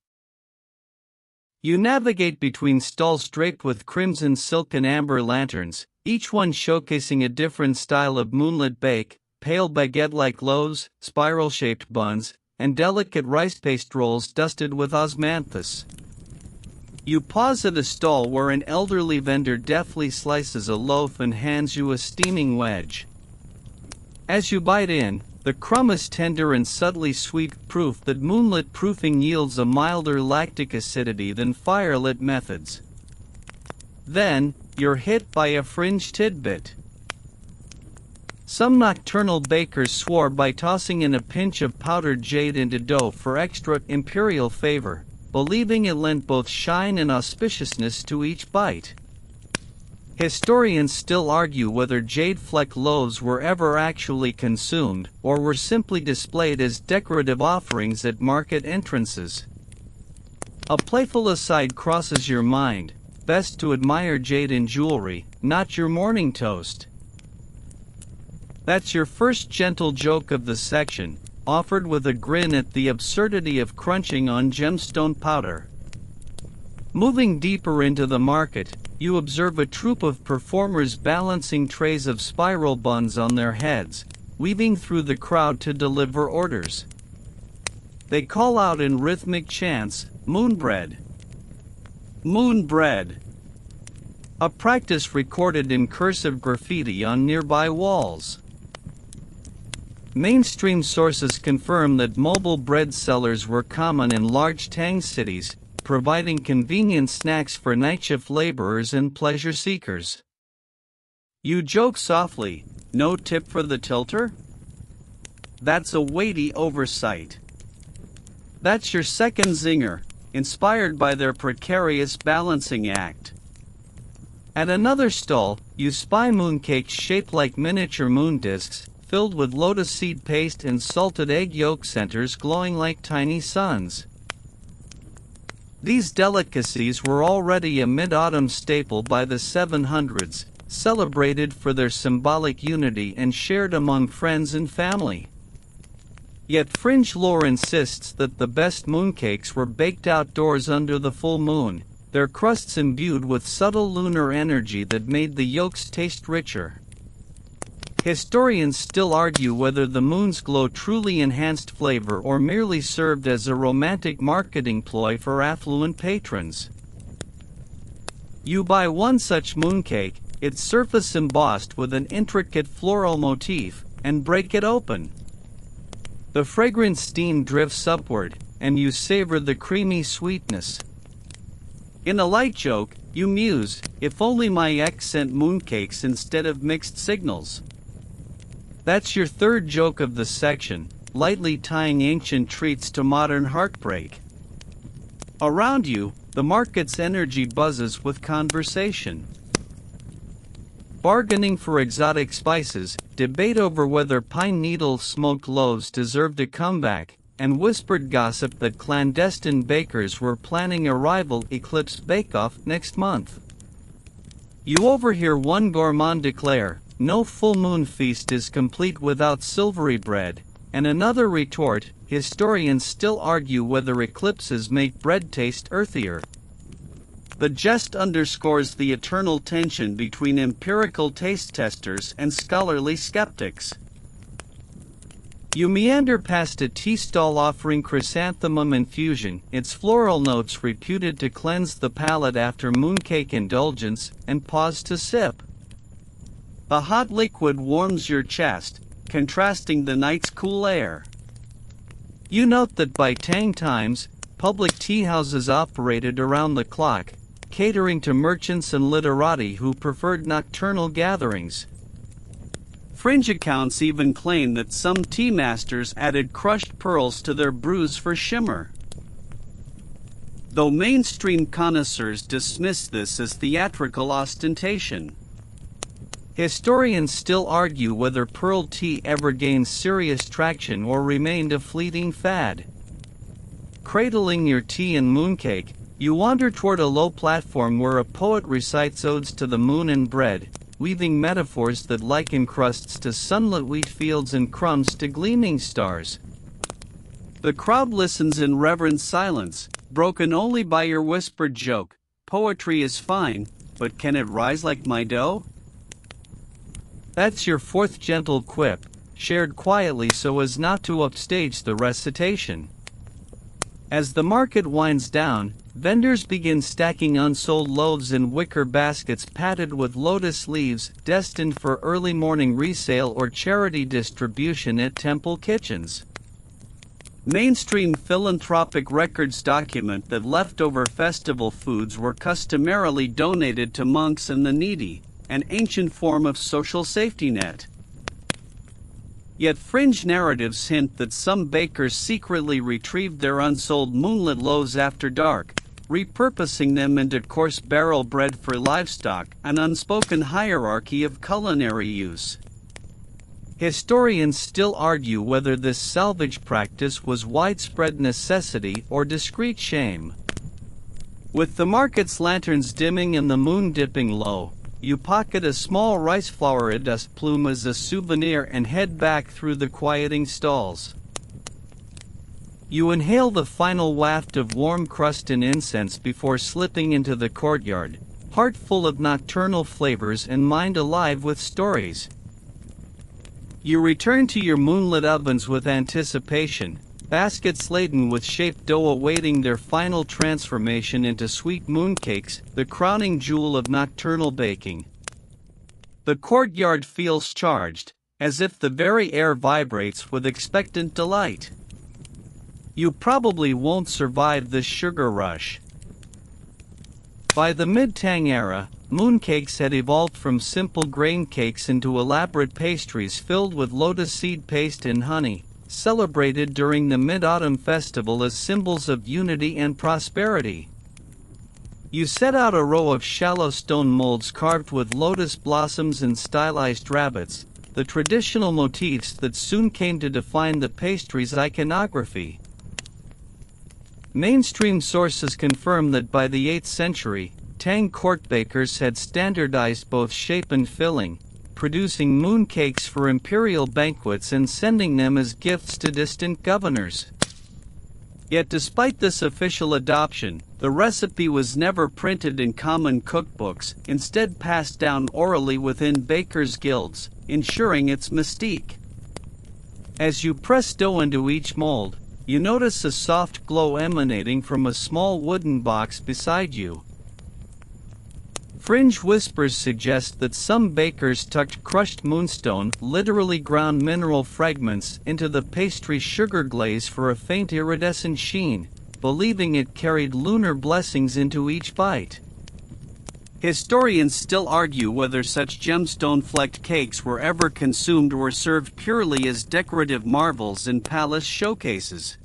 You navigate between stalls draped with crimson silk and amber lanterns, each one showcasing a different style of moonlit bake, pale baguette-like loaves, spiral-shaped buns, and delicate rice paste rolls dusted with osmanthus. You pause at a stall where an elderly vendor deftly slices a loaf and hands you a steaming wedge. As you bite in, the crumb is tender and subtly sweet, proof that moonlit proofing yields a milder lactic acidity than firelit methods. Then, you're hit by a fringe tidbit. Some nocturnal bakers swore by tossing in a pinch of powdered jade into dough for extra imperial favor, believing it lent both shine and auspiciousness to each bite. Historians still argue whether jade fleck loaves were ever actually consumed, or were simply displayed as decorative offerings at market entrances. A playful aside crosses your mind: best to admire jade in jewelry, not your morning toast. That's your first gentle joke of the section, offered with a grin at the absurdity of crunching on gemstone powder. Moving deeper into the market, you observe a troupe of performers balancing trays of spiral buns on their heads, weaving through the crowd to deliver orders. They call out in rhythmic chants, "Moon bread! Moon bread!" A practice recorded in cursive graffiti on nearby walls. Mainstream sources confirm that mobile bread sellers were common in large Tang cities, providing convenient snacks for night shift laborers and pleasure seekers. You joke softly, "No tip for the tilter?" That's a weighty oversight. That's your second zinger, inspired by their precarious balancing act. At another stall, you spy mooncakes shaped like miniature moon discs, filled with lotus seed paste and salted egg yolk centers glowing like tiny suns. These delicacies were already a mid-autumn staple by the 700s, celebrated for their symbolic unity and shared among friends and family. Yet fringe lore insists that the best mooncakes were baked outdoors under the full moon, their crusts imbued with subtle lunar energy that made the yolks taste richer. Historians still argue whether the moon's glow truly enhanced flavor or merely served as a romantic marketing ploy for affluent patrons. You buy one such mooncake, its surface embossed with an intricate floral motif, and break it open. The fragrant steam drifts upward, and you savor the creamy sweetness. In a light joke, you muse, "If only my ex sent mooncakes instead of mixed signals." That's your third joke of the section, lightly tying ancient treats to modern heartbreak. Around you, the market's energy buzzes with conversation. Bargaining for exotic spices, debate over whether pine needle smoked loaves deserved a comeback, and whispered gossip that clandestine bakers were planning a rival Eclipse bake-off next month. You overhear one gourmand declare, "No full moon feast is complete without silvery bread," and another retort, "Historians still argue whether eclipses make bread taste earthier." The jest underscores the eternal tension between empirical taste testers and scholarly skeptics. You meander past a tea stall offering chrysanthemum infusion, its floral notes reputed to cleanse the palate after mooncake indulgence, and pause to sip. The hot liquid warms your chest, contrasting the night's cool air. You note that by Tang times, public tea houses operated around the clock, catering to merchants and literati who preferred nocturnal gatherings. Fringe accounts even claim that some tea masters added crushed pearls to their brews for shimmer. Though mainstream connoisseurs dismiss this as theatrical ostentation, historians still argue whether pearl tea ever gained serious traction or remained a fleeting fad. Cradling your tea and mooncake, you wander toward a low platform where a poet recites odes to the moon and bread, weaving metaphors that liken crusts to sunlit wheat fields and crumbs to gleaming stars. The crowd listens in reverent silence, broken only by your whispered joke, "Poetry is fine, but can it rise like my dough?" That's your fourth gentle quip, shared quietly so as not to upstage the recitation. As the market winds down, vendors begin stacking unsold loaves in wicker baskets padded with lotus leaves, destined for early morning resale or charity distribution at temple kitchens. Mainstream philanthropic records document that leftover festival foods were customarily donated to monks and the needy, an ancient form of social safety net. Yet fringe narratives hint that some bakers secretly retrieved their unsold moonlit loaves after dark, repurposing them into coarse barrel bread for livestock, an unspoken hierarchy of culinary use. Historians still argue whether this salvage practice was widespread necessity or discreet shame. With the market's lanterns dimming and the moon dipping low, you pocket a small rice flour dust plume as a souvenir and head back through the quieting stalls. You inhale the final waft of warm crust and incense before slipping into the courtyard, heart full of nocturnal flavors and mind alive with stories. You return to your moonlit ovens with anticipation, baskets laden with shaped dough awaiting their final transformation into sweet mooncakes, the crowning jewel of nocturnal baking. The courtyard feels charged, as if the very air vibrates with expectant delight. You probably won't survive this sugar rush. By the mid-Tang era, mooncakes had evolved from simple grain cakes into elaborate pastries filled with lotus seed paste and honey, celebrated during the Mid-Autumn Festival as symbols of unity and prosperity. You set out a row of shallow stone molds carved with lotus blossoms and stylized rabbits, the traditional motifs that soon came to define the pastry's iconography. Mainstream sources confirm that by the 8th century, Tang court bakers had standardized both shape and filling, producing mooncakes for imperial banquets and sending them as gifts to distant governors. Yet despite this official adoption, the recipe was never printed in common cookbooks, instead passed down orally within bakers' guilds, ensuring its mystique. As you press dough into each mold, you notice a soft glow emanating from a small wooden box beside you. Fringe whispers suggest that some bakers tucked crushed moonstone, literally ground mineral fragments, into the pastry's sugar glaze for a faint iridescent sheen, believing it carried lunar blessings into each bite. Historians still argue whether such gemstone-flecked cakes were ever consumed or served purely as decorative marvels in palace showcases.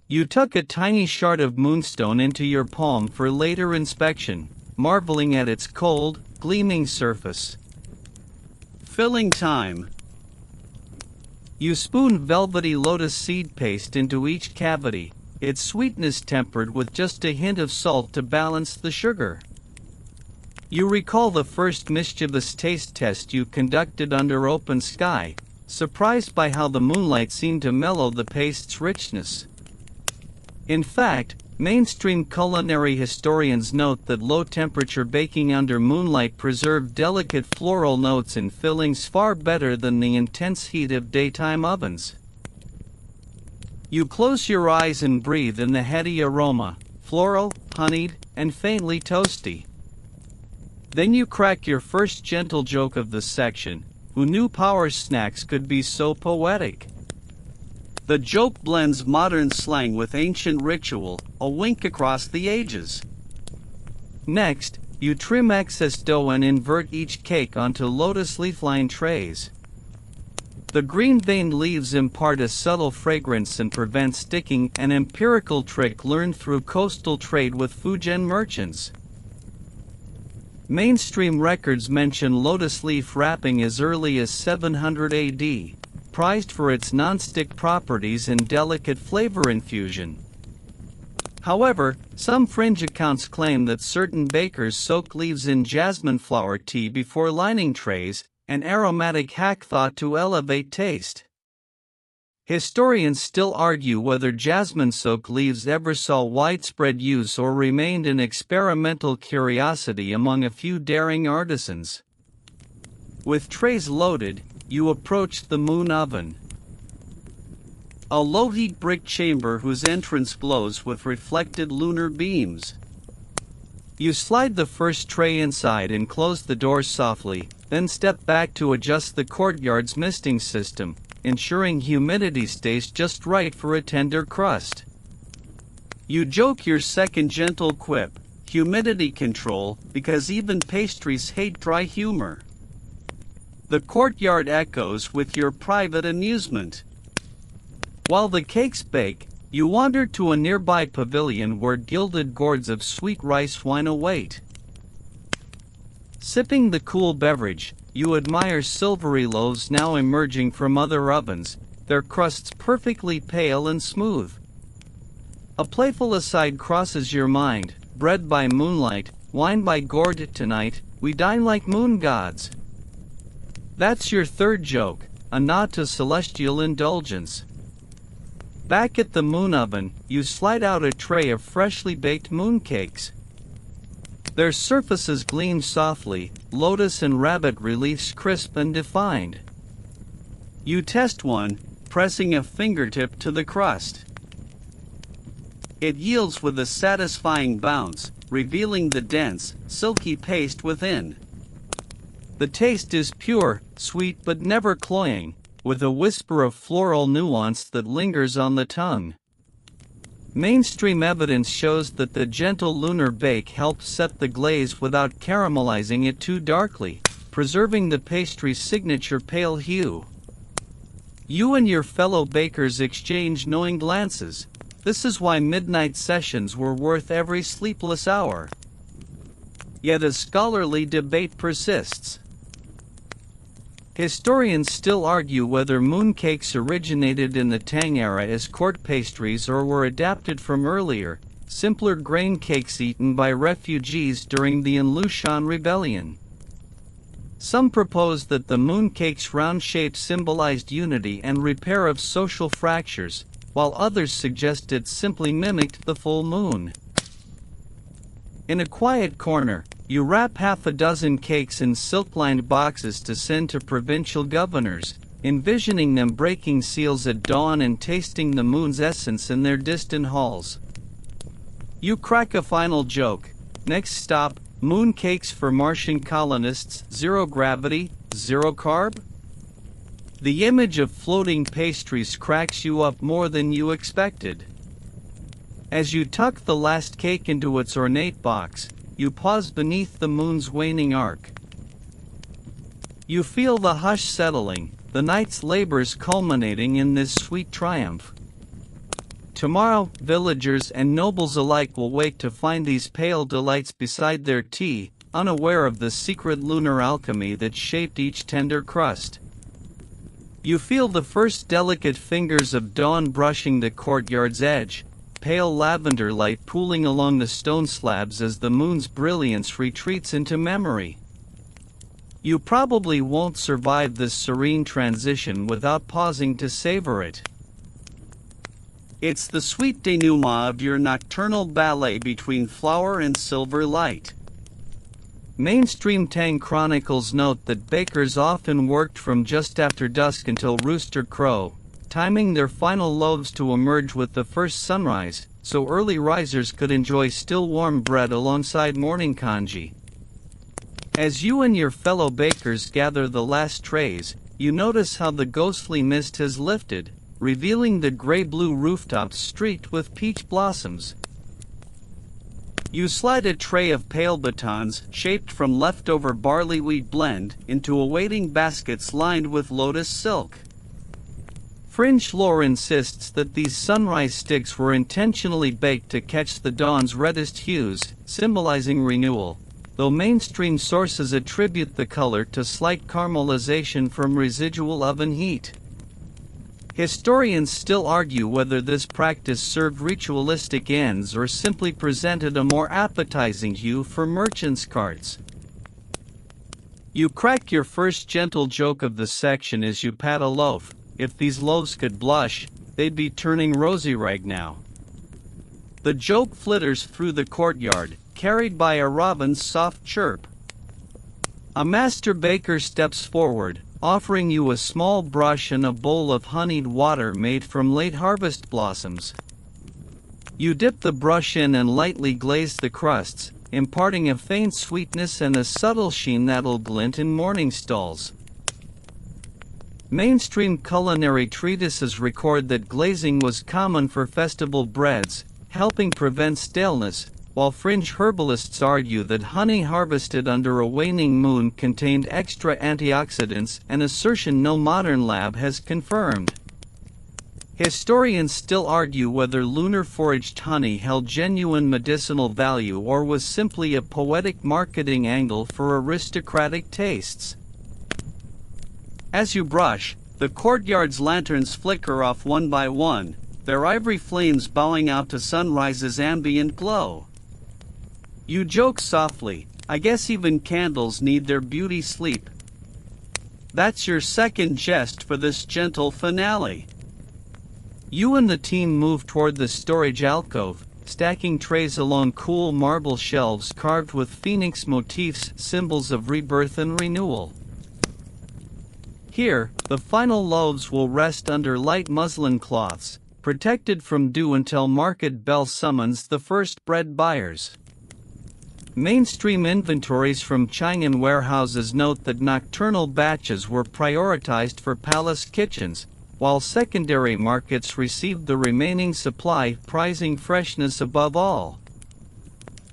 You tuck a tiny shard of moonstone into your palm for later inspection, marveling at its cold, gleaming surface. Filling time. You spoon velvety lotus seed paste into each cavity, its sweetness tempered with just a hint of salt to balance the sugar. You recall the first mischievous taste test you conducted under open sky, surprised by how the moonlight seemed to mellow the paste's richness. In fact, mainstream culinary historians note that low-temperature baking under moonlight preserved delicate floral notes in fillings far better than the intense heat of daytime ovens. You close your eyes and breathe in the heady aroma, floral, honeyed, and faintly toasty. Then you crack your first gentle joke of the section. Who knew power snacks could be so poetic? The joke blends modern slang with ancient ritual, a wink across the ages. Next, you trim excess dough and invert each cake onto lotus leaf-lined trays. The green-veined leaves impart a subtle fragrance and prevent sticking, an empirical trick learned through coastal trade with Fujian merchants. Mainstream records mention lotus leaf wrapping as early as 700 AD. Prized for its non-stick properties and delicate flavor infusion. However, some fringe accounts claim that certain bakers soak leaves in jasmine flower tea before lining trays, an aromatic hack thought to elevate taste. Historians still argue whether jasmine-soaked leaves ever saw widespread use or remained an experimental curiosity among a few daring artisans. With trays loaded, you approach the moon oven. A low-heat brick chamber whose entrance glows with reflected lunar beams. You slide the first tray inside and close the doors softly, then step back to adjust the courtyard's misting system, ensuring humidity stays just right for a tender crust. You joke your second gentle quip, humidity control, because even pastries hate dry humor. The courtyard echoes with your private amusement. While the cakes bake, You wander to a nearby pavilion where gilded gourds of sweet rice wine await. Sipping the cool beverage, you admire silvery loaves now emerging from other ovens, their crusts perfectly pale and smooth. A playful aside crosses your mind: bread by moonlight, wine by gourd tonight, we dine like moon gods. That's your third joke, a nod to celestial indulgence. Back at the moon oven, you slide out a tray of freshly baked mooncakes. Their surfaces gleam softly, lotus and rabbit reliefs crisp and defined. You test one, pressing a fingertip to the crust. It yields with a satisfying bounce, revealing the dense, silky paste within. The taste is pure, sweet but never cloying, with a whisper of floral nuance that lingers on the tongue. Mainstream evidence shows that the gentle lunar bake helps set the glaze without caramelizing it too darkly, preserving the pastry's signature pale hue. You and your fellow bakers exchange knowing glances. This is why midnight sessions were worth every sleepless hour. Yet a scholarly debate persists. Historians still argue whether mooncakes originated in the Tang era as court pastries or were adapted from earlier, simpler grain cakes eaten by refugees during the Lushan Rebellion. Some propose that the mooncake's round shape symbolized unity and repair of social fractures, while others suggest it simply mimicked the full moon. In a quiet corner, you wrap half a dozen cakes in silk-lined boxes to send to provincial governors, envisioning them breaking seals at dawn and tasting the moon's essence in their distant halls. You crack a final joke. Next stop, mooncakes for Martian colonists, zero gravity, zero carb? The image of floating pastries cracks you up more than you expected. As you tuck the last cake into its ornate box, you pause beneath the moon's waning arc. You feel the hush settling, the night's labors culminating in this sweet triumph. Tomorrow, villagers and nobles alike will wake to find these pale delights beside their tea, unaware of the secret lunar alchemy that shaped each tender crust. You feel the first delicate fingers of dawn brushing the courtyard's edge, pale lavender light pooling along the stone slabs as the moon's brilliance retreats into memory. You probably won't survive this serene transition without pausing to savor it. It's the sweet denouement of your nocturnal ballet between flower and silver light. Mainstream Tang chronicles note that bakers often worked from just after dusk until rooster crow, timing their final loaves to emerge with the first sunrise, so early risers could enjoy still warm bread alongside morning congee. As you and your fellow bakers gather the last trays, you notice how the ghostly mist has lifted, revealing the gray-blue rooftops streaked with peach blossoms. You slide a tray of pale batons, shaped from leftover barley wheat blend, into awaiting baskets lined with lotus silk. Fringe lore insists that these sunrise sticks were intentionally baked to catch the dawn's reddest hues, symbolizing renewal, though mainstream sources attribute the color to slight caramelization from residual oven heat. Historians still argue whether this practice served ritualistic ends or simply presented a more appetizing hue for merchants' carts. You crack your first gentle joke of the section as you pat a loaf. If these loaves could blush, they'd be turning rosy right now. The joke flitters through the courtyard, carried by a robin's soft chirp. A master baker steps forward, offering you a small brush and a bowl of honeyed water made from late harvest blossoms. You dip the brush in and lightly glaze the crusts, imparting a faint sweetness and a subtle sheen that'll glint in morning stalls. Mainstream culinary treatises record that glazing was common for festival breads, helping prevent staleness, while fringe herbalists argue that honey harvested under a waning moon contained extra antioxidants, an assertion no modern lab has confirmed. Historians still argue whether lunar foraged honey held genuine medicinal value or was simply a poetic marketing angle for aristocratic tastes. As you brush, the courtyard's lanterns flicker off one by one, their ivory flames bowing out to sunrise's ambient glow. You joke softly, "I guess even candles need their beauty sleep." That's your second jest for this gentle finale. You and the team move toward the storage alcove, stacking trays along cool marble shelves carved with phoenix motifs, symbols of rebirth and renewal. Here, the final loaves will rest under light muslin cloths, protected from dew until market bell summons the first bread buyers. Mainstream inventories from Chang'an warehouses note that nocturnal batches were prioritized for palace kitchens, while secondary markets received the remaining supply, prizing freshness above all.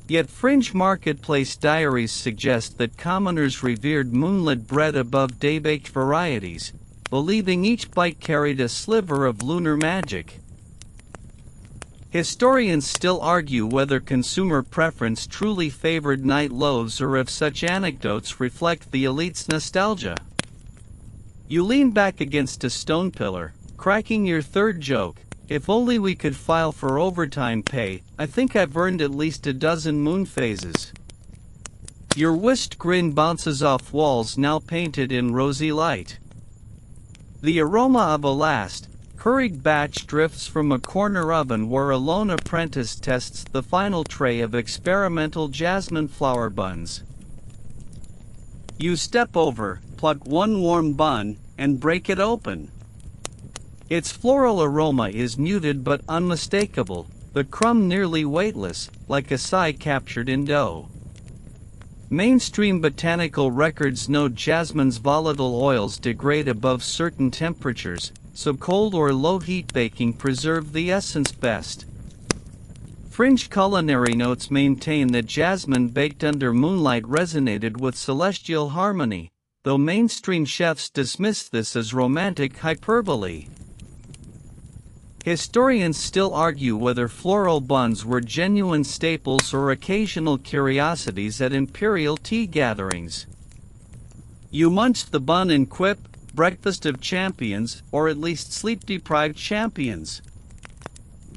Yet fringe marketplace diaries suggest that commoners revered moonlit bread above day-baked varieties, believing each bite carried a sliver of lunar magic. Historians still argue whether consumer preference truly favored night loaves or if such anecdotes reflect the elite's nostalgia. You lean back against a stone pillar, cracking your third joke. "If only we could file for overtime pay, I think I've earned at least a dozen moon phases." Your whisked grin bounces off walls now painted in rosy light. The aroma of a last, hurried batch drifts from a corner oven where a lone apprentice tests the final tray of experimental jasmine flower buns. You step over, pluck one warm bun, and break it open. Its floral aroma is muted but unmistakable, the crumb nearly weightless, like a sigh captured in dough. Mainstream botanical records note jasmine's volatile oils degrade above certain temperatures, so cold or low heat baking preserve the essence best. Fringe culinary notes maintain that jasmine baked under moonlight resonated with celestial harmony, though mainstream chefs dismiss this as romantic hyperbole. Historians still argue whether floral buns were genuine staples or occasional curiosities at imperial tea gatherings. You munch the bun and quip, "Breakfast of champions, or at least sleep-deprived champions."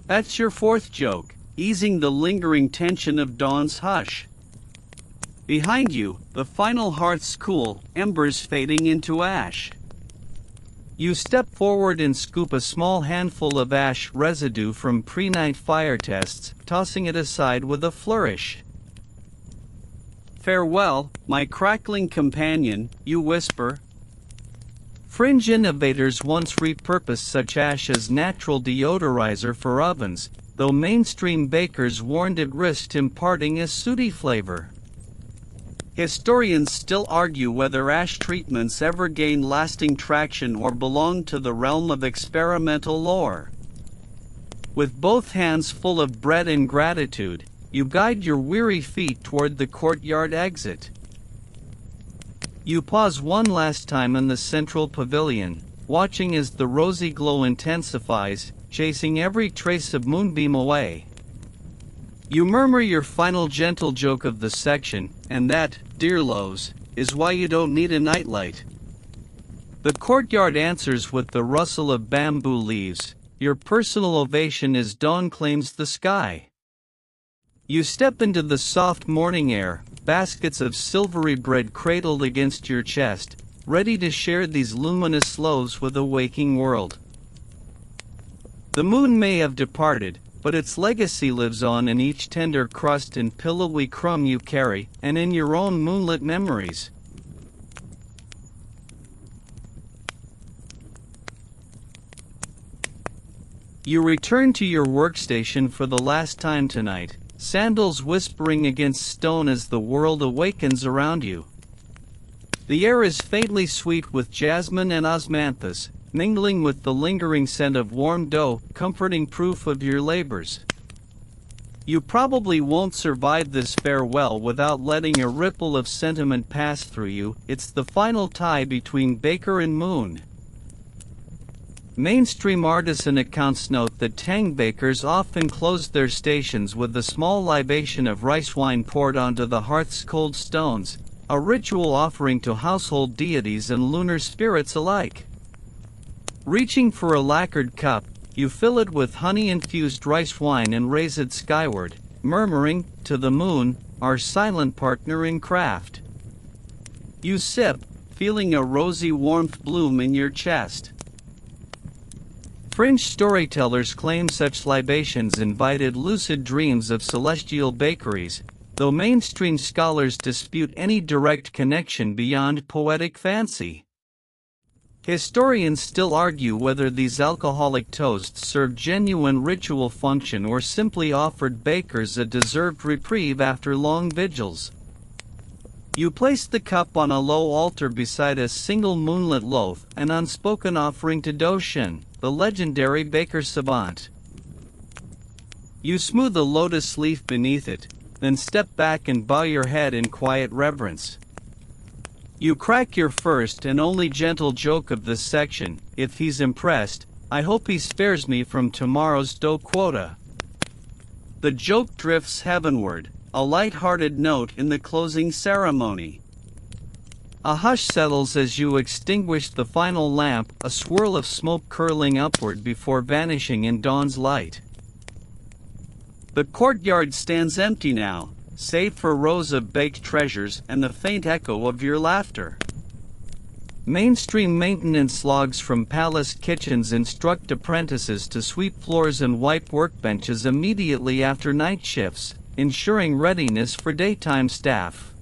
That's your fourth joke, easing the lingering tension of dawn's hush. Behind you, the final hearths cool, embers fading into ash. You step forward and scoop a small handful of ash residue from pre-night fire tests, tossing it aside with a flourish. "Farewell, my crackling companion," you whisper. Fringe innovators once repurposed such ash as natural deodorizer for ovens, though mainstream bakers warned it risked imparting a sooty flavor. Historians still argue whether ash treatments ever gained lasting traction or belonged to the realm of experimental lore. With both hands full of bread and gratitude, you guide your weary feet toward the courtyard exit. You pause one last time in the central pavilion, watching as the rosy glow intensifies, chasing every trace of moonbeam away. You murmur your final gentle joke of the section, and that, dear lows, is why you don't need a nightlight. The courtyard answers with the rustle of bamboo leaves, your personal ovation as dawn claims the sky. You step into the soft morning air, baskets of silvery bread cradled against your chest, ready to share these luminous loaves with a waking world. The moon may have departed, but its legacy lives on in each tender crust and pillowy crumb you carry, and in your own moonlit memories. You return to your workstation for the last time tonight, sandals whispering against stone as the world awakens around you. The air is faintly sweet with jasmine and osmanthus, mingling with the lingering scent of warm dough, comforting proof of your labors. You probably won't survive this farewell without letting a ripple of sentiment pass through you. It's the final tie between baker and moon. Mainstream artisan accounts note that Tang bakers often closed their stations with a small libation of rice wine poured onto the hearth's cold stones, a ritual offering to household deities and lunar spirits alike. Reaching for a lacquered cup, you fill it with honey-infused rice wine and raise it skyward, murmuring, "To the moon, our silent partner in craft." You sip, feeling a rosy warmth bloom in your chest. Fringe storytellers claim such libations invited lucid dreams of celestial bakeries, though mainstream scholars dispute any direct connection beyond poetic fancy. Historians still argue whether these alcoholic toasts served genuine ritual function or simply offered bakers a deserved reprieve after long vigils. You place the cup on a low altar beside a single moonlit loaf, an unspoken offering to Doshin, the legendary baker savant. You smooth a lotus leaf beneath it, then step back and bow your head in quiet reverence. You crack your first and only gentle joke of this section. "If he's impressed, I hope he spares me from tomorrow's dough quota." The joke drifts heavenward, a light-hearted note in the closing ceremony. A hush settles as you extinguish the final lamp, a swirl of smoke curling upward before vanishing in dawn's light. The courtyard stands empty now, save for rows of baked treasures and the faint echo of your laughter. Mainstream maintenance logs from palace kitchens instruct apprentices to sweep floors and wipe workbenches immediately after night shifts, ensuring readiness for daytime staff.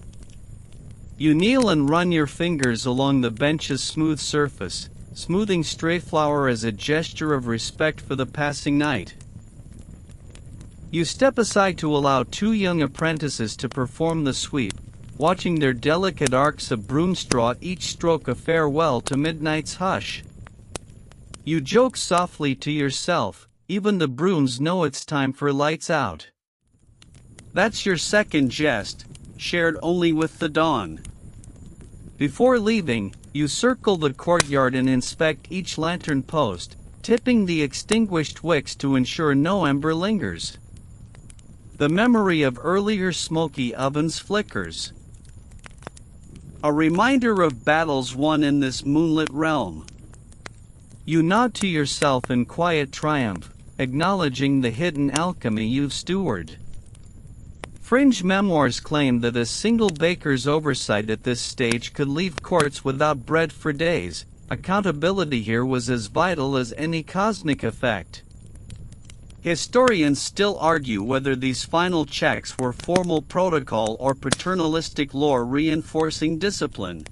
You kneel and run your fingers along the bench's smooth surface, smoothing stray flour as a gesture of respect for the passing night. You step aside to allow two young apprentices to perform the sweep, watching their delicate arcs of broom straw each stroke a farewell to midnight's hush. You joke softly to yourself, even the brooms know it's time for lights out. That's your second jest, shared only with the dawn. Before leaving, you circle the courtyard and inspect each lantern post, tipping the extinguished wicks to ensure no ember lingers. The memory of earlier smoky ovens flickers. A reminder of battles won in this moonlit realm. You nod to yourself in quiet triumph, acknowledging the hidden alchemy you've stewarded. Fringe memoirs claim that a single baker's oversight at this stage could leave courts without bread for days. Accountability here was as vital as any cosmic effect. Historians still argue whether these final checks were formal protocol or paternalistic lore reinforcing discipline.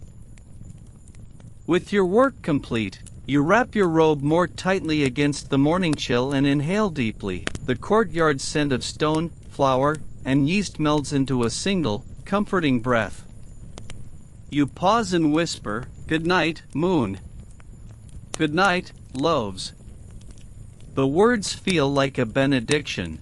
With your work complete, you wrap your robe more tightly against the morning chill and inhale deeply. The courtyard's scent of stone, flour, and yeast melds into a single, comforting breath. You pause and whisper, "Good night, moon. Good night, loaves." The words feel like a benediction.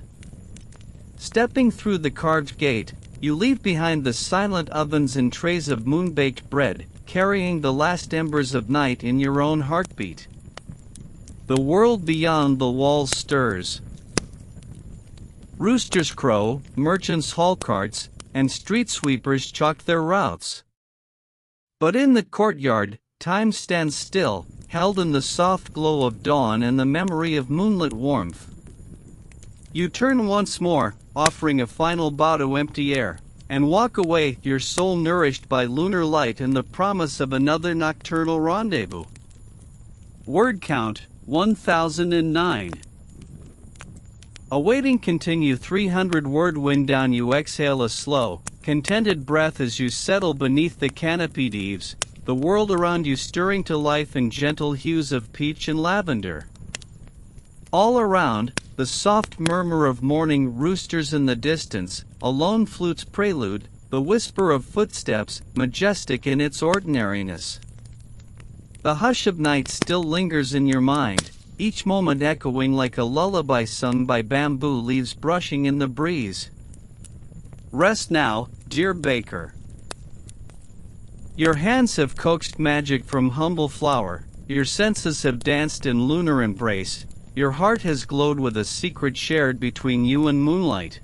Stepping through the carved gate, you leave behind the silent ovens and trays of moon-baked bread, carrying the last embers of night in your own heartbeat. The world beyond the walls stirs. Roosters crow, merchants haul carts, and street sweepers chalk their routes. But in the courtyard, time stands still, held in the soft glow of dawn and the memory of moonlit warmth. You turn once more, offering a final bow to empty air, and walk away, your soul nourished by lunar light and the promise of another nocturnal rendezvous. Word count, 1009. Awaiting continue 300-word wind down, you exhale a slow, contented breath as you settle beneath the canopied eaves, the world around you stirring to life in gentle hues of peach and lavender. All around, the soft murmur of morning roosters in the distance, a lone flute's prelude, the whisper of footsteps, majestic in its ordinariness. The hush of night still lingers in your mind, each moment echoing like a lullaby sung by bamboo leaves brushing in the breeze. Rest now, dear baker. Your hands have coaxed magic from humble flour, your senses have danced in lunar embrace, your heart has glowed with a secret shared between you and moonlight.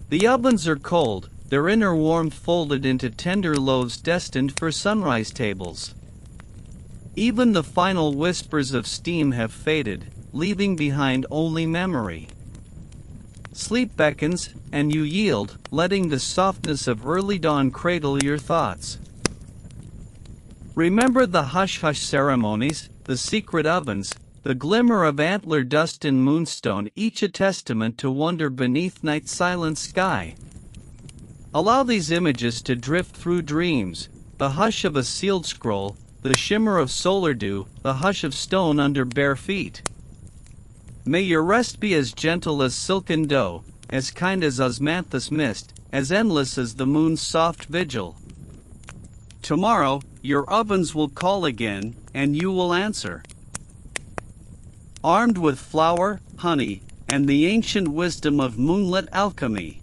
The ovens are cold, their inner warmth folded into tender loaves destined for sunrise tables. Even the final whispers of steam have faded, leaving behind only memory. Sleep beckons, and you yield, letting the softness of early dawn cradle your thoughts. Remember the hush-hush ceremonies, the secret ovens, the glimmer of antler dust in moonstone, each a testament to wonder beneath night's silent sky. Allow these images to drift through dreams, the hush of a sealed scroll, the shimmer of solar dew, the hush of stone under bare feet. May your rest be as gentle as silken dough, as kind as osmanthus mist, as endless as the moon's soft vigil. Tomorrow, your ovens will call again, and you will answer. Armed with flour, honey, and the ancient wisdom of moonlit alchemy.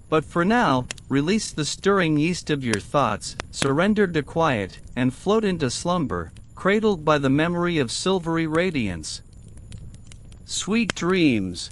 But for now, release the stirring yeast of your thoughts, surrender to quiet, and float into slumber, cradled by the memory of silvery radiance. Sweet dreams.